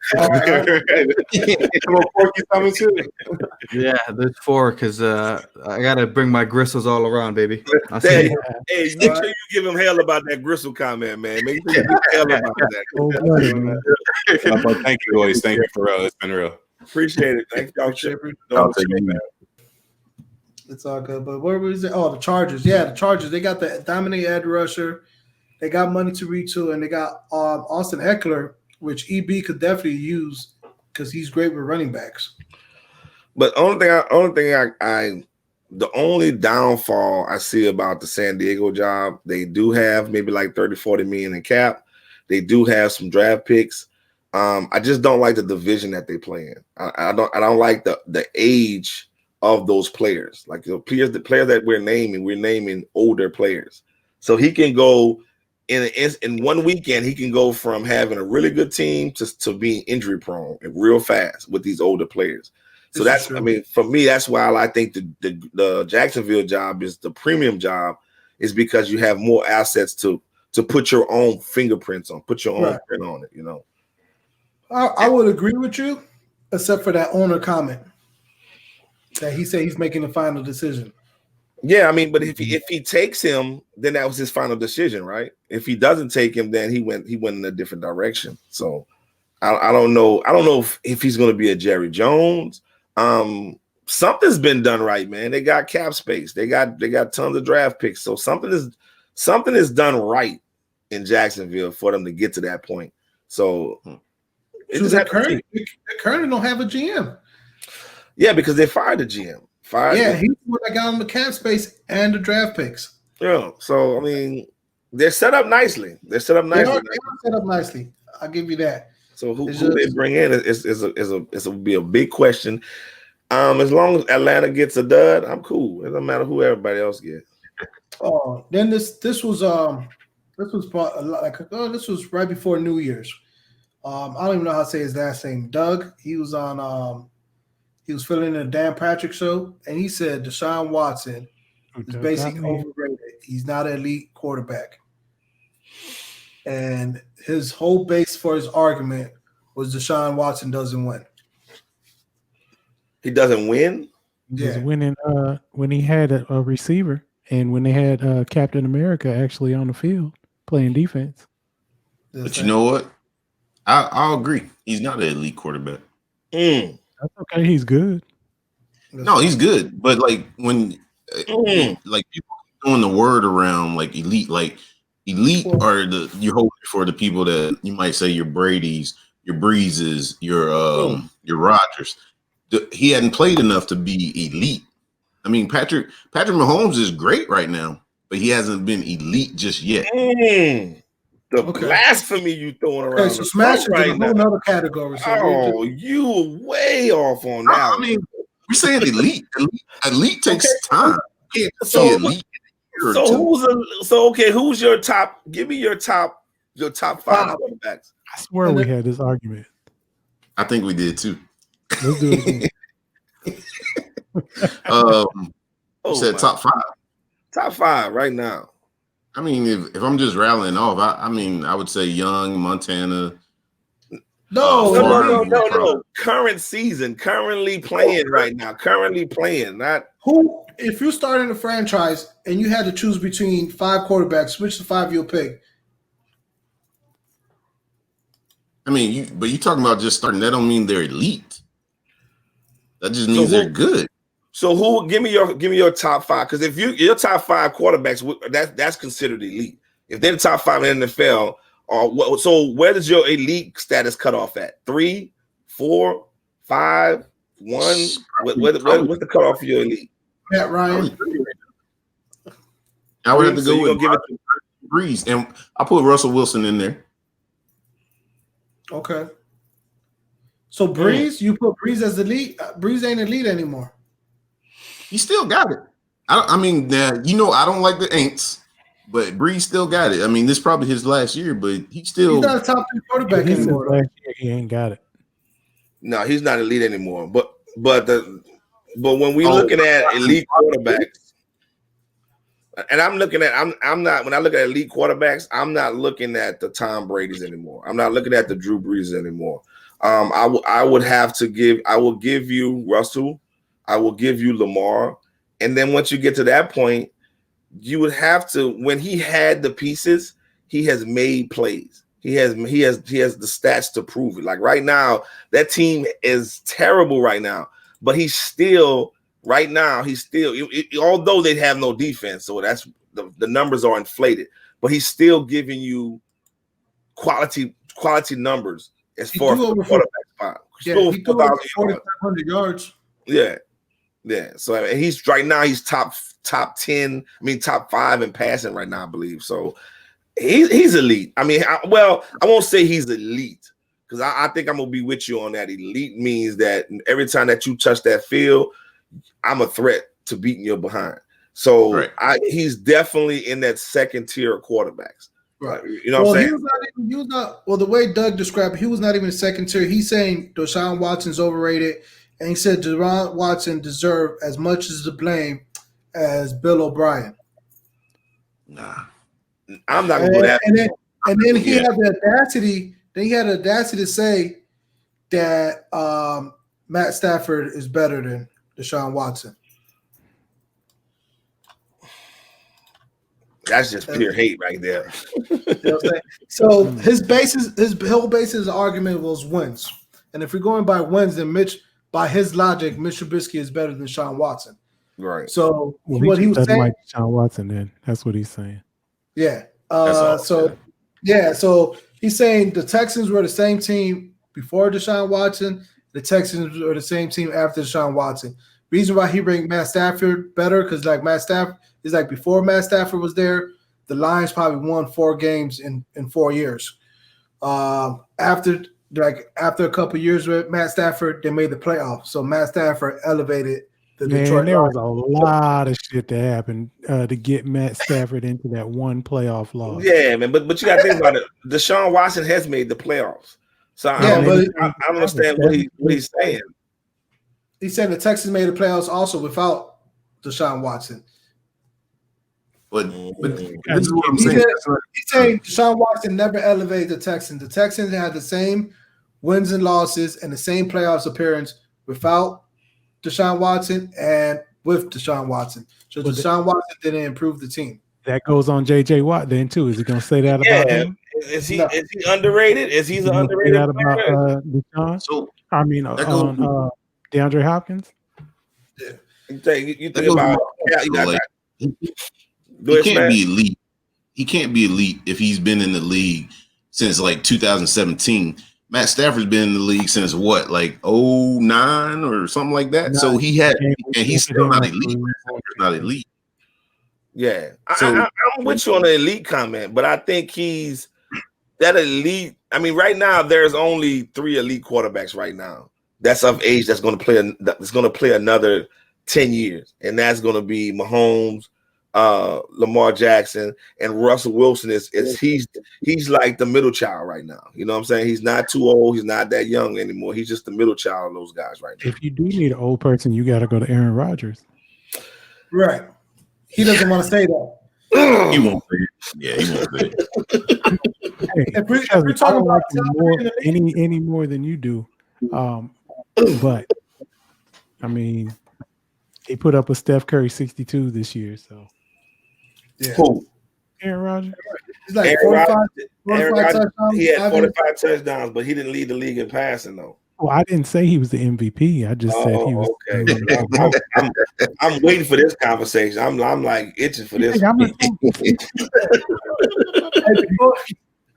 Yeah, there's 4 because I gotta bring my gristles all around, baby. Hey, make sure you give him hell about that gristle comment, man. Make sure you give him hell about that. Thank you, boys. Thank you for real. It's been real. Appreciate it. Thank y'all, Shepard. It's all good. But where was it? Oh, the Chargers. Yeah, the Chargers. They got the dominant edge rusher. They got money to retool, and they got Austin Eckler, which EB could definitely use because he's great with running backs. But the only downfall I see about the San Diego job, they do have maybe like 30-40 million in cap. They do have some draft picks. I just don't like the division that they play in. I don't like the age of those players. Like the players that we're naming older players. So he can go in one weekend, he can go from having a really good team to being injury prone and real fast with these older players. So that's, I mean, for me, that's why I think the Jacksonville job is the premium job, is because you have more assets to put your own fingerprints on, put your own print on it, you know. I would agree with you, except for that owner comment that he said he's making the final decision. Yeah, I mean, but if he takes him, then that was his final decision, right? If he doesn't take him, then he went in a different direction. So I don't know. I don't know if he's going to be a Jerry Jones. Something's been done right, man. They got cap space. They got tons of draft picks. So something is done right in Jacksonville for them to get to that point. So they currently don't have a GM. Yeah, because they fired the GM. He's the one that got him the cap space and the draft picks. Yeah, so I mean, they're set up nicely. They are set up nicely. I'll give you that. So who they bring in is be a big question. As long as Atlanta gets a dud, I'm cool. It doesn't matter who everybody else gets. Oh, then this was right before New Year's. I don't even know how to say his last name. Doug. He was on. He was filling in a Dan Patrick show, and he said Deshaun Watson is basically overrated. He's not an elite quarterback. And his whole base for his argument was Deshaun Watson doesn't win. He doesn't win? He was winning when he had a receiver and when they had Captain America actually on the field playing defense. But you know what? I'll agree. He's not an elite quarterback. That's okay. He's good. No, he's good. But like when like people throwing the word around like elite are you're hoping for the people that you might say your Brady's, your Breezes, your Rodgers. He hadn't played enough to be elite. I mean, Patrick Mahomes is great right now, but he hasn't been elite just yet. Blasphemy you throwing around. Okay, so Smash is in a whole other category. So you way off on that. I mean, we're saying elite. Elite takes time. Who's your top? Give me your top 5 quarterbacks. I swear we had this argument. I think we did too. Let's do it again. You said top 5. Top 5 right now. I mean, if I'm just rattling off, I mean, I would say Young, Montana, No. Current season, currently playing right now. Currently playing, not who. If you're starting a franchise and you had to choose between 5 quarterbacks, which the 5 you'll pick? I mean, but you talking about just starting. That don't mean they're elite. That just means they're good. So who? Give me your top 5. Because if your top 5 quarterbacks, that's considered elite. If they're the top 5 in the NFL, so where does your elite status cut off at? 3, 4, 5, 1? What's the cutoff for your elite? Matt Ryan. I would have to go with Breeze, and I put Russell Wilson in there. Okay. So Breeze, you put Breeze as elite. Breeze ain't elite anymore. He still got it. I mean, I don't like the Aints, but Breeze still got it. I mean, this is probably his last year, but he's not a top 3 quarterback anymore. Last year, he ain't got it. No, he's not elite anymore. But when we looking at elite quarterbacks, and I'm not when I look at elite quarterbacks, I'm not looking at the Tom Brady's anymore. I'm not looking at the Drew Brees anymore. I will give you Russell, I will give you Lamar, and then once you get to that point, you would have to. When he had the pieces, he has made plays. He has the stats to prove it. Like right now, that team is terrible right now, but he's still. Right now, although they have no defense, so that's the numbers are inflated, but he's still giving you quality numbers as far as the quarterback spot. Yeah, he threw over 4,500 yards. Yeah. So he's right now he's top 10. I mean top 5 in passing right now, I believe. So he's elite. I mean, I won't say he's elite because I think I'm gonna be with you on that. Elite means that every time that you touch that field, I'm a threat to beating your behind. So he's definitely in that second tier of quarterbacks. Right. You know what I'm saying? He was not the way Doug described it, he was not even a second tier. He's saying Deshaun Watson's overrated, and he said Deshaun Watson deserved as much as the blame as Bill O'Brien. Nah. I'm not gonna go that. And then he had the audacity. Then he had the audacity to say that Matt Stafford is better than Deshaun Watson. That's just pure hate right there. You know what I'm saying? So his whole basis of the argument was wins. And if we're going by wins, then by his logic, Mitch Trubisky is better than Deshaun Watson. Right. So what he was saying, like Deshaun Watson, then that's what he's saying. Yeah. So he's saying the Texans were the same team before Deshaun Watson. The Texans are the same team after Deshaun Watson. Reason why he ranked Matt Stafford better because Matt Stafford is before Matt Stafford was there, the Lions probably won 4 games in 4 years. After a couple of years with Matt Stafford, they made the playoffs. So Matt Stafford elevated the Detroit. There was a lot of shit that happened to get Matt Stafford into that one playoff loss. Yeah, man. But you got to think about it. Deshaun Watson has made the playoffs. So I don't understand what he's saying. He said the Texans made the playoffs also without Deshaun Watson. But this is what I'm saying. He's saying Deshaun Watson never elevated the Texans. The Texans had the same wins and losses and the same playoffs appearance without Deshaun Watson and with Deshaun Watson. So Deshaun Watson didn't improve the team. That goes on J.J. Watt then too. Is he going to say that about him? Is he underrated? Is he underrated? That about Deshaun? So I mean, on DeAndre Hopkins. Yeah, you think about he can't be elite. He can't be elite if he's been in the league since 2017. Matt Stafford's been in the league since what, 09 or something like that. No, so he's still not elite. Not elite. Yeah, I'm with you on the elite comment, but I think he's that elite. I mean, right now there's only 3 elite quarterbacks right now that's of age that's going to play another 10 years, and that's going to be Mahomes, Lamar Jackson, and Russell Wilson. He's like the middle child right now. You know what I'm saying? He's not too old. He's not that young anymore. He's just the middle child of those guys right now. If you do need an old person, you got to go to Aaron Rodgers. Right. He doesn't want to say that. He won't say it. Yeah, he won't say it. if we're talking about more, any more than you do, but I mean, he put up a Steph Curry 62 this year, so yeah. Who? Aaron Rodgers. He's like 45 touchdowns. He had 45 touchdowns, but he didn't lead the league in passing though. Well, I didn't say he was the MVP. I just said he was. Okay. I'm waiting for this conversation. I'm like itching for this. I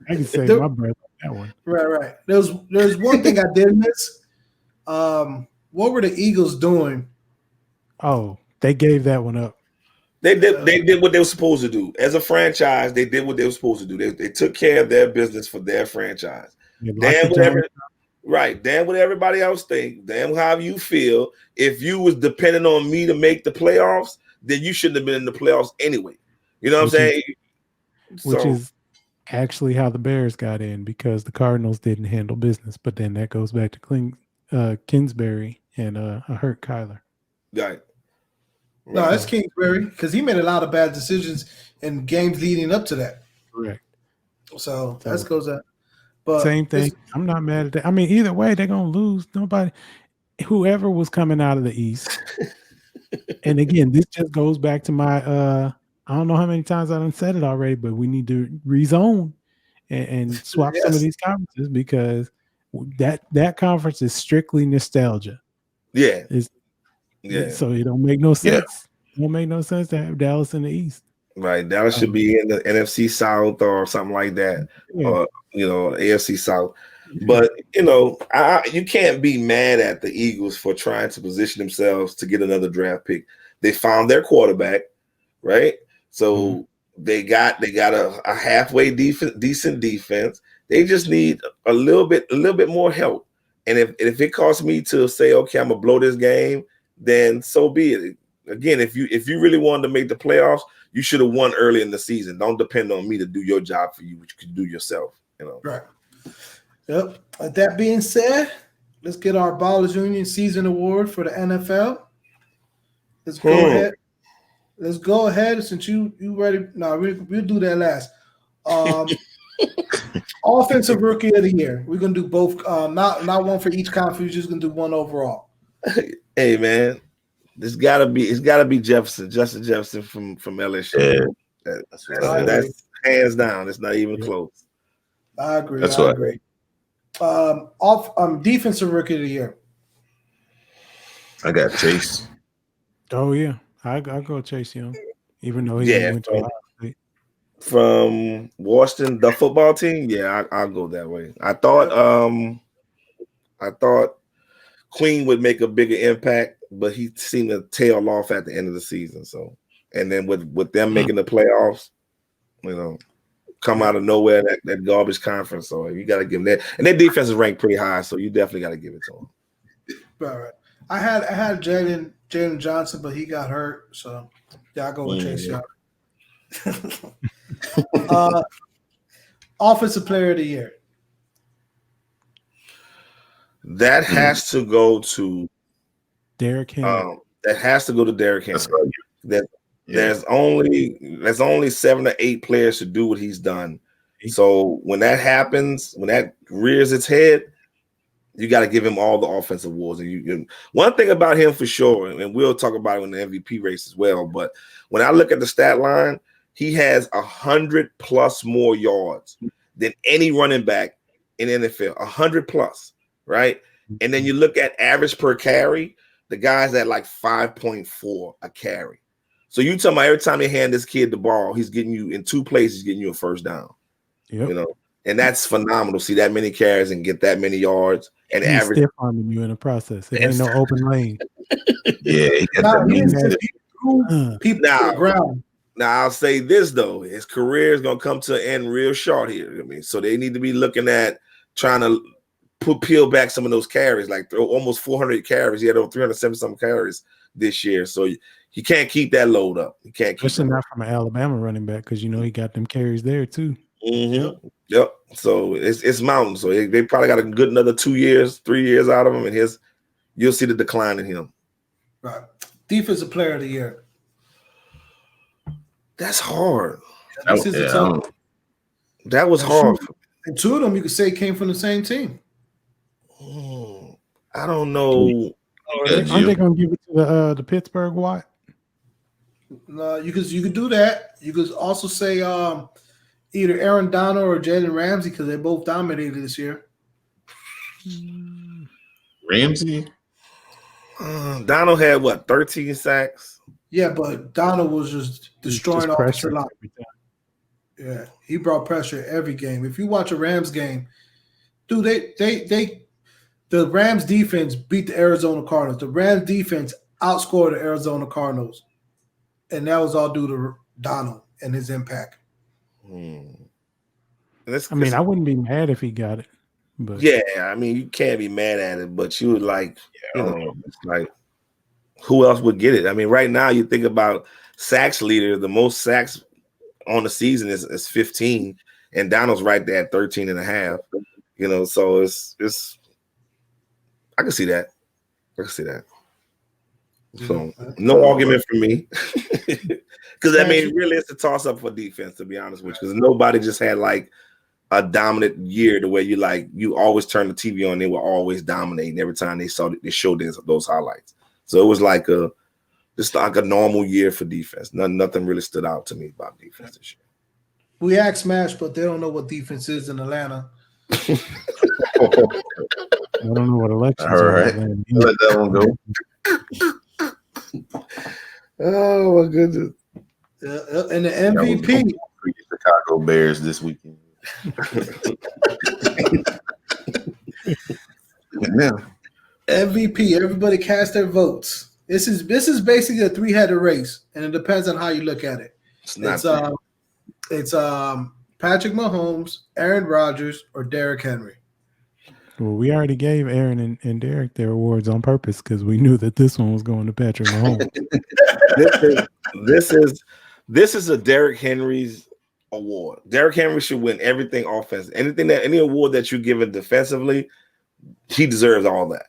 can say my breath on that one. Right. There's one thing I did miss. What were the Eagles doing? Oh, they gave that one up. They did what they were supposed to do. As a franchise, they did what they were supposed to do. They took care of their business for their franchise. Damn what everybody else think. Damn how you feel. If you was depending on me to make the playoffs, then you shouldn't have been in the playoffs anyway. You know what I'm saying? Which is actually how the Bears got in, because the Cardinals didn't handle business. But then that goes back to Kingsbury and a hurt Kyler. Right. No, that's Kingsbury, because he made a lot of bad decisions in games leading up to that. Correct. So that goes up. But same thing. I'm not mad at that. I mean, either way, they're gonna lose. Whoever was coming out of the East. And again, this just goes back to my I don't know how many times I done said it already, but we need to rezone and swap some of these conferences, because that conference is strictly nostalgia. Yeah. So it don't make no sense. It don't make no sense to have Dallas in the East. Right. Dallas should be in the NFC South or something like that. Or, AFC South. But, you can't be mad at the Eagles for trying to position themselves to get another draft pick. They found their quarterback, right? So they got a halfway decent defense. They just need a little bit more help. And if it costs me to say, okay, I'm gonna blow this game, then so be it. Again, if you really wanted to make the playoffs, you should have won early in the season. Don't depend on me to do your job for you, which you can do yourself. Right. Yep. That being said, let's get our Ballas Union season award for the NFL. Let's go ahead. Let's go ahead since you ready. No, we'll do that last. Offensive Rookie of the Year. We're gonna do both. Not one for each conference. We're just gonna do one overall. Hey man, it's gotta be Justin Jefferson from LSU. Yeah. That's hands down. It's not even close. I agree. That's I agree. Defensive Rookie of the Year. I got Chase. Oh yeah, I go Chase Young, even though he went to Ohio State. From Washington, the football team. Yeah, I'll go that way. I thought Queen would make a bigger impact, but he seemed to tail off at the end of the season. So, and then with them making the playoffs, come out of nowhere, that garbage conference. So you got to give them that. And their defense is ranked pretty high, so you definitely got to give it to them. Right. I had Jalen Johnson, but he got hurt. So yeah, I'll go with Chase Young. Offensive Player of the Year. That has to go to Derrick Henry. That has to go to Derrick Henry. There's only 7 or 8 players to do what he's done. So when that happens, when that rears its head, you got to give him all the offensive awards. And one thing about him for sure, and we'll talk about it in the MVP race as well. But when I look at the stat line, he has 100+ more yards than any running back in NFL. 100+, right? And then you look at average per carry, the guy's at like 5.4 a carry. So you tell me every time you hand this kid the ball, he's getting you in 2 places, he's getting you a first down. Yep. And that's phenomenal. See that many carries and get that many yards and he's average. Stiff arming you in the process. It ain't no open lane. Yeah, he got people on the ground. Now I'll say this though, his career is gonna come to an end real short here. So they need to be looking at trying to peel back some of those carries, like almost 400 carries. He had over 370 some carries this year. So he can't keep that load up. He can't keep especially not from an Alabama running back, because he got them carries there too. Mm-hmm. Yep. So it's mountain. So they probably got a good another 2 years, 3 years out of him, and you'll see the decline in him. Right. Defensive Player of the Year. That's hard. This is a tough. That was hard. And two of them you could say came from the same team. I don't know. Aren't they going to give it to the Pittsburgh Watt? No, you could do that. You could also say either Aaron Donald or Jalen Ramsey because they both dominated this year. Ramsey? Donald had what, 13 sacks? Yeah, but Donald was just destroying offensive line. Yeah, he brought pressure every game. If you watch a Rams game, dude, the Rams defense beat the Arizona Cardinals. The Rams defense outscored the Arizona Cardinals. And that was all due to Donald and his impact. I mean, I wouldn't be mad if he got it. But yeah, I mean, you can't be mad at it, but you would like, it's like, who else would get it? I mean, right now you think about sacks leader, the most sacks on the season is 15, and Donald's right there at 13 and a half. So it's I can see that. So no argument for me. Because I mean, really it's a toss-up for defense, to be honest with you. Because nobody just had like a dominant year the way you always turn the TV on, they were always dominating every time they showed those highlights. So it was like just like a normal year for defense. Nothing really stood out to me about defense this year. We asked Smash, but they don't know what defense is in Atlanta. I don't know what elections are. All right. Let that one go. Oh my goodness. And the MVP. Chicago Bears this weekend. MVP. Everybody cast their votes. This is basically a three-headed race, and it depends on how you look at it. It's Patrick Mahomes, Aaron Rodgers, or Derrick Henry. Well, we already gave Aaron and Derek their awards on purpose because we knew that this one was going to Patrick Mahomes. This is a Derrick Henry's award. Derrick Henry should win everything offense. Any award that you give him defensively, he deserves all that.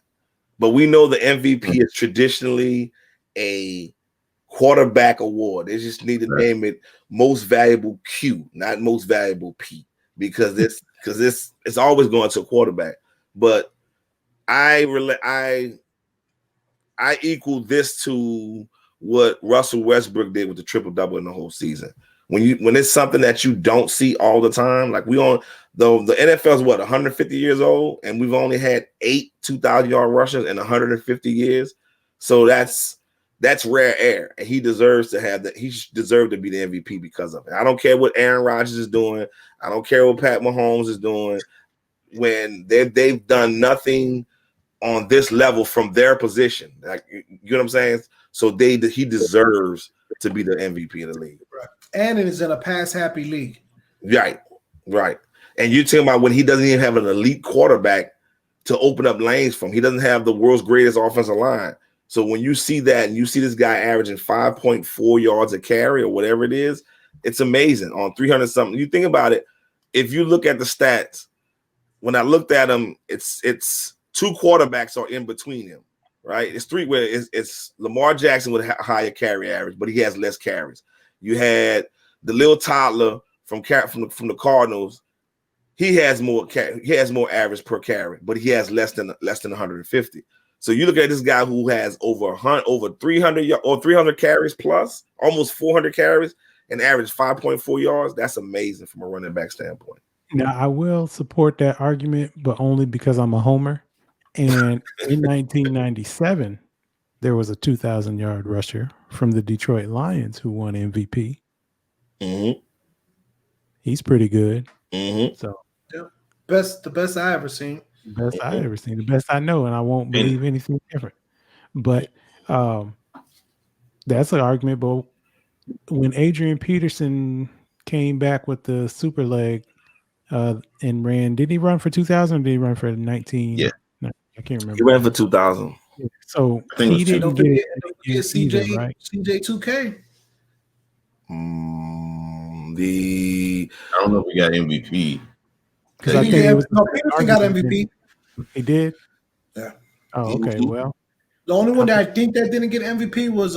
But we know the MVP is traditionally a quarterback award. They just need to name it most valuable Q, not most valuable P, because it's always going to a quarterback. But I equal this to what Russell Westbrook did with the triple-double in the whole season. When it's something that you don't see all the time, like the NFL is 150 years old, and we've only had 8 2,000-yard rushers in 150 years. So that's rare air, and he deserves to have that. He deserved to be the MVP because of it. I don't care what Aaron Rodgers is doing. I don't care what Pat Mahomes is doing. When they've done nothing on this level from their position, like, you know what I'm saying? So he deserves to be the MVP of the league. Right. And it is in a pass-happy league. Right. And you're talking about when he doesn't even have an elite quarterback to open up lanes from. He doesn't have the world's greatest offensive line. So when you see that and you see this guy averaging 5.4 yards a carry or whatever it is, it's amazing on 300 something. You think about it. If you look at the stats, when I looked at him, it's 2 quarterbacks are in between him, right? It's 3 where it's Lamar Jackson with a higher carry average, but he has less carries. You had the little toddler from the Cardinals. He has more average per carry, but he has less than 150. So you look at this guy who has over 300 carries plus, almost 400 carries, and average 5.4 yards. That's amazing from a running back standpoint. Now, I will support that argument, but only because I'm a homer. And in 1997, there was a 2,000-yard rusher from the Detroit Lions who won MVP. Mm-hmm. He's pretty good. Mm-hmm. So, the best I ever seen. The best I ever seen. The best I know, and I won't believe anything different. But that's an argument. But when Adrian Peterson came back with the super leg and ran, did he run for 2,000 or did he run for 19? Yeah. No, I can't remember. He ran for 2,000. So he didn't get it. CJ, right? CJ 2K. I don't know if we got MVP. Because I think it was Peterson got MVP. He did? Yeah. Oh, okay. Well, the only one that I think that didn't get MVP was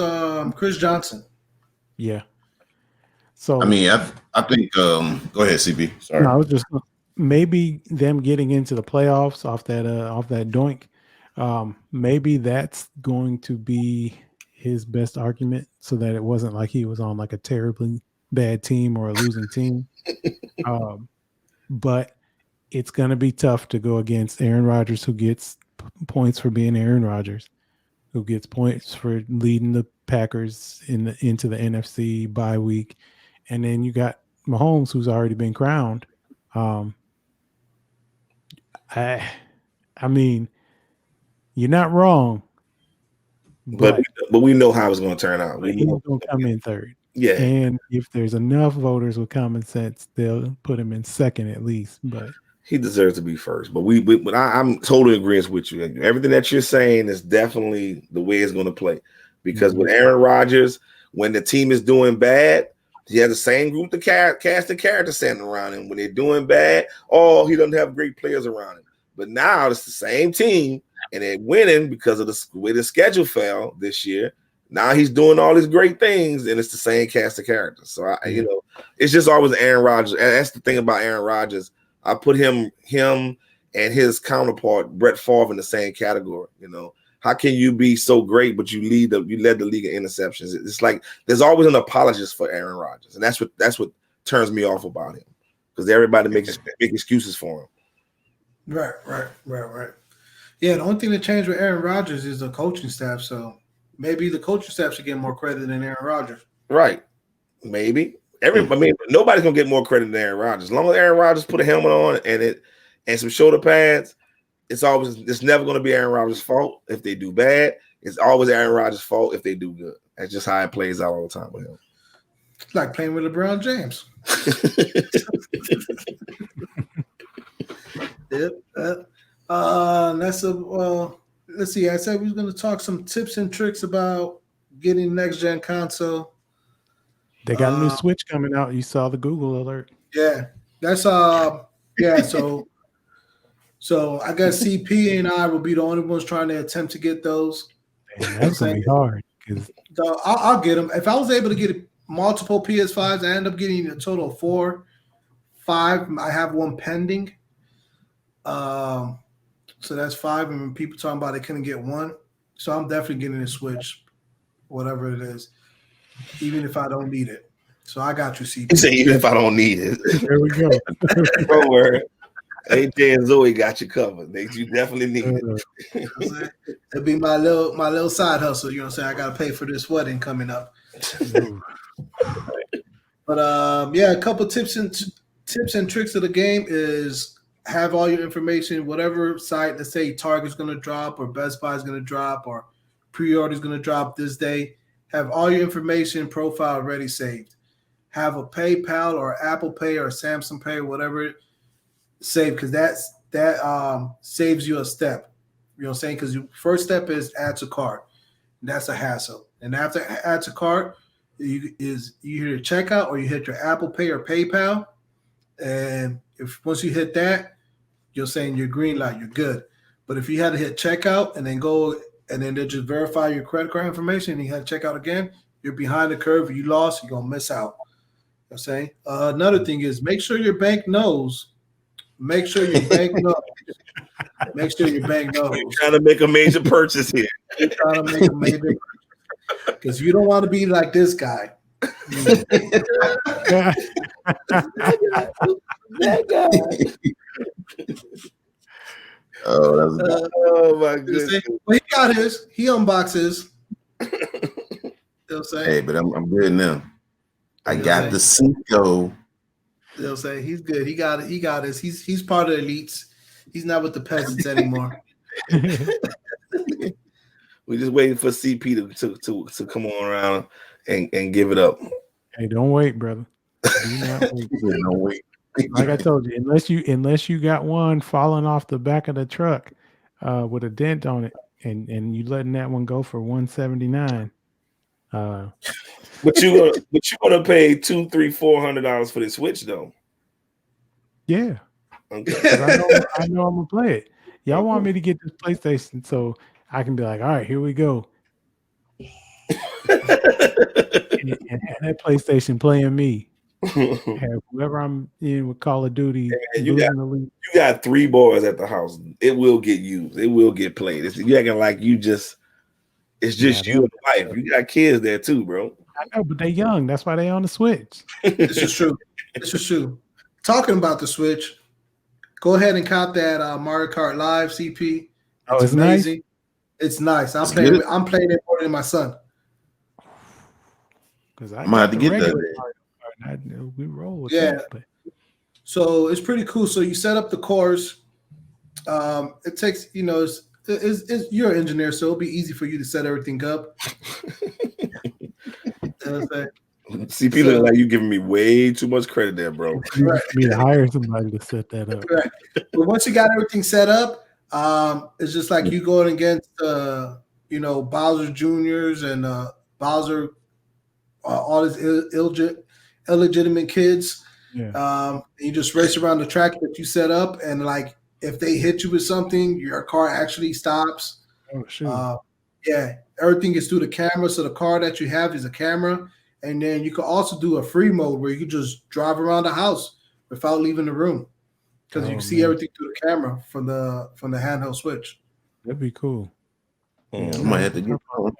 Chris Johnson. Yeah. So I mean, I think. Go ahead, CP. Sorry. No, I was just maybe them getting into the playoffs off that doink. Maybe that's going to be his best argument, so that it wasn't like he was on like a terribly bad team or a losing team. But it's going to be tough to go against Aaron Rodgers, who gets points for being Aaron Rodgers, who gets points for leading the Packers into the NFC bye week, and then you got Mahomes, who's already been crowned. I mean, you're not wrong, but we know how it's going to turn out. He's going to come in third. Yeah, and if there's enough voters with common sense, they'll put him in second at least. But he deserves to be first. But I'm totally agreeing with you. Everything that you're saying is definitely the way it's going to play. Because with Aaron Rodgers, when the team is doing bad, he has the same group of cast and characters standing around him. When they're doing bad, he doesn't have great players around him. But now it's the same team, and they're winning because of the way the schedule fell this year. Now he's doing all these great things, and it's the same cast of characters. So it's just always Aaron Rodgers. And that's the thing about Aaron Rodgers. I put him and his counterpart Brett Favre in the same category. How can you be so great, but you led the league in interceptions? It's like there's always an apologist for Aaron Rodgers, and that's what turns me off about him, because everybody makes excuses for him. Right. Yeah, the only thing that changed with Aaron Rodgers is the coaching staff. So maybe the coaching staff should get more credit than Aaron Rodgers. Right. Maybe. Nobody's gonna get more credit than Aaron Rodgers. As long as Aaron Rodgers put a helmet on and some shoulder pads, it's never gonna be Aaron Rodgers' fault if they do bad. It's always Aaron Rodgers' fault if they do good. That's just how it plays out all the time with him. It's like playing with LeBron James. Yep. Let's see. I said we was going to talk some tips and tricks about getting next gen console. They got a new Switch coming out. You saw the Google alert. Yeah, that's So I guess CP and I will be the only ones trying to attempt to get those. Man, that's gonna be hard. So I'll get them. If I was able to get multiple PS5s, I end up getting a total of 4, 5. I have one pending. So that's 5, and people talking about they couldn't get one. So I'm definitely getting a Switch, whatever it is, even if I don't need it. So I got you, CP. You say even if I don't need it. There we go. Don't worry. AJ and Zoe got you covered. You definitely need it. It'll be my little side hustle. You know what I'm saying? I got to pay for this wedding coming up. But a couple tips and tricks of the game is have all your information, whatever site, let's say Target's going to drop or Best Buy is going to drop or pre-order is going to drop this day. Have all your information profile ready saved. Have a PayPal or Apple Pay or Samsung Pay or whatever saved, because that saves you a step. You know what I'm saying? Because your first step is add to cart. That's a hassle. And after add to cart, you hit checkout or you hit your Apple Pay or PayPal. And once you hit that, you're saying you're green light, you're good. But if you had to hit checkout and then go and then they just verify your credit card information and you had to check out again, you're behind the curve, you lost, you're going to miss out. You know what I'm saying? Another thing is make sure your bank knows. Make sure your bank knows. Make sure your bank knows. You're trying to make a major purchase here. You're trying to make a major purchase. Because you don't want to be like this guy. That guy. Oh my goodness. Well, he got his. He unboxes. You know what I'm saying? Hey, but I'm good now. I got the Cinco. They'll say he's good. He got it. He got his. He's part of the elites. He's not with the peasants anymore. We're just waiting for CP to come on around and give it up. Hey, don't wait, brother. Do not wait. Don't wait. Like I told you, unless you got one falling off the back of the truck with a dent on it, and you letting that one go for $179. But you gonna pay $200, $300, $400 for the Switch though. Yeah. Okay. I know I'm gonna play it. Y'all want me to get this PlayStation so I can be like, all right, here we go. and that PlayStation playing me. Have whoever I'm in with Call of Duty. Man, you got 3 boys at the house. It will get used. It will get played. You acting like it's just you and the wife. You got kids there too, bro. I know, but they young. That's why they on the Switch. This is true. This is true. Talking about the Switch, go ahead and cop that Mario Kart Live CP. It's amazing. Nice. It's nice. I'm playing it more than my son. Because I might have to get that. We roll with that. But. So it's pretty cool. So you set up the course. It takes, you're an engineer, so it'll be easy for you to set everything up. CP looking like you giving me way too much credit there, bro. Right. Me to hire somebody to set that up. Right. But once you got everything set up, it's just like you going against Bowser Juniors and Bowser, all his illegitimate kids. Yeah. You just race around the track that you set up, and like if they hit you with something, your car actually stops. Oh shoot. Everything is through the camera. So the car that you have is a camera. And then you can also do a free mode where you can just drive around the house without leaving the room. Because you can see everything through the camera from the handheld Switch. That'd be cool. I might have to get one.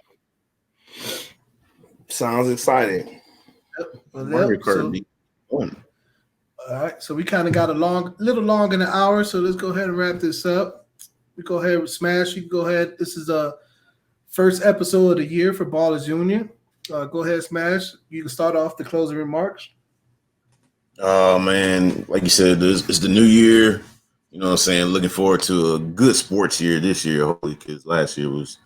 Sounds exciting. All right. So we kind of got a little long in an hour. So let's go ahead and wrap this up. We go ahead with Smash. You can go ahead. This is the first episode of the year for Ballas Union. Go ahead, Smash. You can start off the closing remarks. Oh, man. Like you said, it's the new year. You know what I'm saying? Looking forward to a good sports year this year, hopefully, because last year was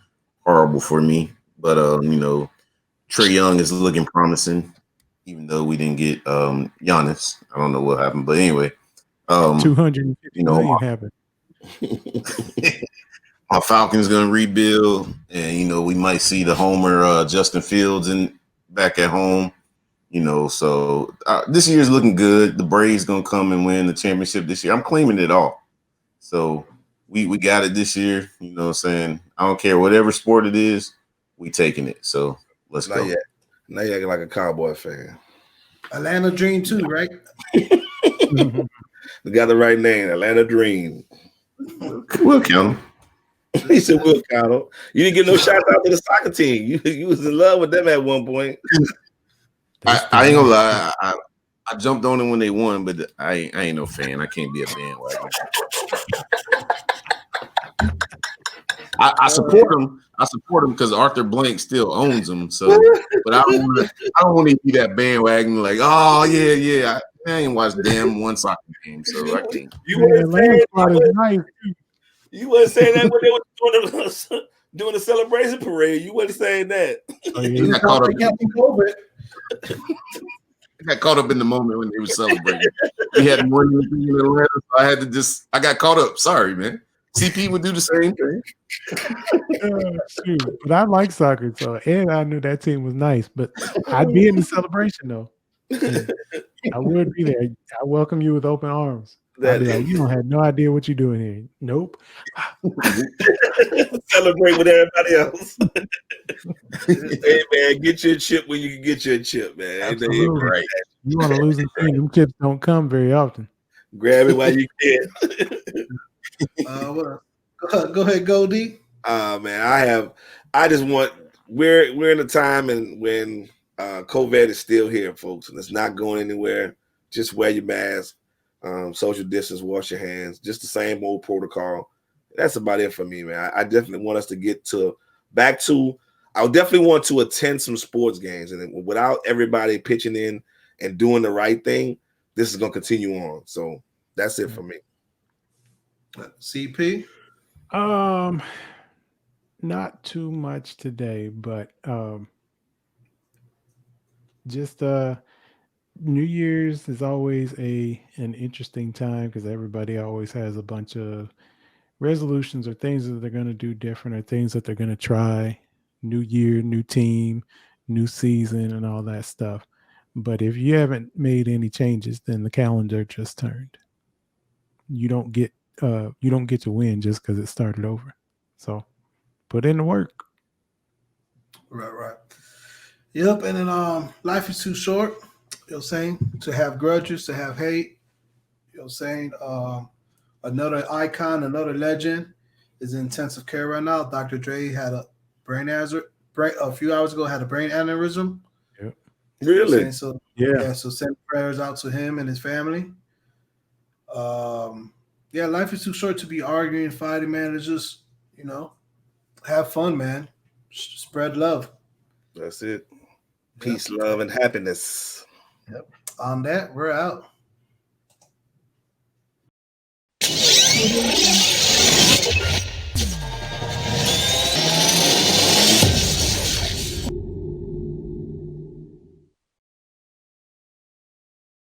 horrible for me. But, Trae Young is looking promising, even though we didn't get Giannis. I don't know what happened. But anyway. 250 million happened. My Falcons going to rebuild, and, we might see the homer Justin Fields back at home, so this year's looking good. The Braves going to come and win the championship this year. I'm claiming it all. So we got it this year, you know what I'm saying? I don't care whatever sport it is, we taking it. So let's go. Yet. Now you're acting like a Cowboy fan. Atlanta Dream too, right? We got the right name, Atlanta Dream. We'll count them. He said, "We'll count them." You didn't get no shout out to the soccer team. You was in love with them at one point. I ain't gonna lie. I jumped on them when they won, but I ain't no fan. I can't be a bandwagon. I support them. I support them because Arthur Blank still owns them. So, but I don't want to be that bandwagon. Like, oh yeah. I ain't watched damn one soccer game, so I can't. You wasn't saying that when they were doing the celebration parade. You wasn't saying that. Oh, yeah. I got caught up in the moment when they were celebrating. We had one in Atlanta, so I got caught up. Sorry, man. CP would do the same thing. But I like soccer, and I knew that team was nice. But I'd be in the celebration though. I would be there. I welcome you with open arms. You don't have no idea what you're doing here. Nope. Celebrate with everybody else. Hey man, get your chip when you can get your chip, man. Absolutely. Right. You want to lose a team? Them chips don't come very often. Grab it while you can. Go ahead, Goldie. Man, we're in a time and when COVID is still here, folks, and it's not going anywhere. Just wear your mask. Social distance, wash your hands, just the same old protocol. That's about it for me, man. I definitely want us to get back to. I definitely want to attend some sports games, and without everybody pitching in and doing the right thing, this is going to continue on. So that's it for me. CP, not too much today, but just New Year's is always an interesting time because everybody always has a bunch of resolutions or things that they're going to do different or things that they're going to try. New year, new team, new season, and all that stuff. But if you haven't made any changes, then the calendar just turned. You don't get to win just because it started over. So put in the work. Right. Yep. And then life is too short. You know what I'm saying? To have grudges, to have hate. You know what I'm saying? Another icon, another legend is in intensive care right now. Dr. Dre had a a few hours ago, had a brain aneurysm. Yep. Really? You know so yeah, so send prayers out to him and his family. Yeah, life is too short to be arguing, fighting, man. It's just, have fun, man. Spread love. That's it. Peace, love, and happiness. Yep. On that, we're out.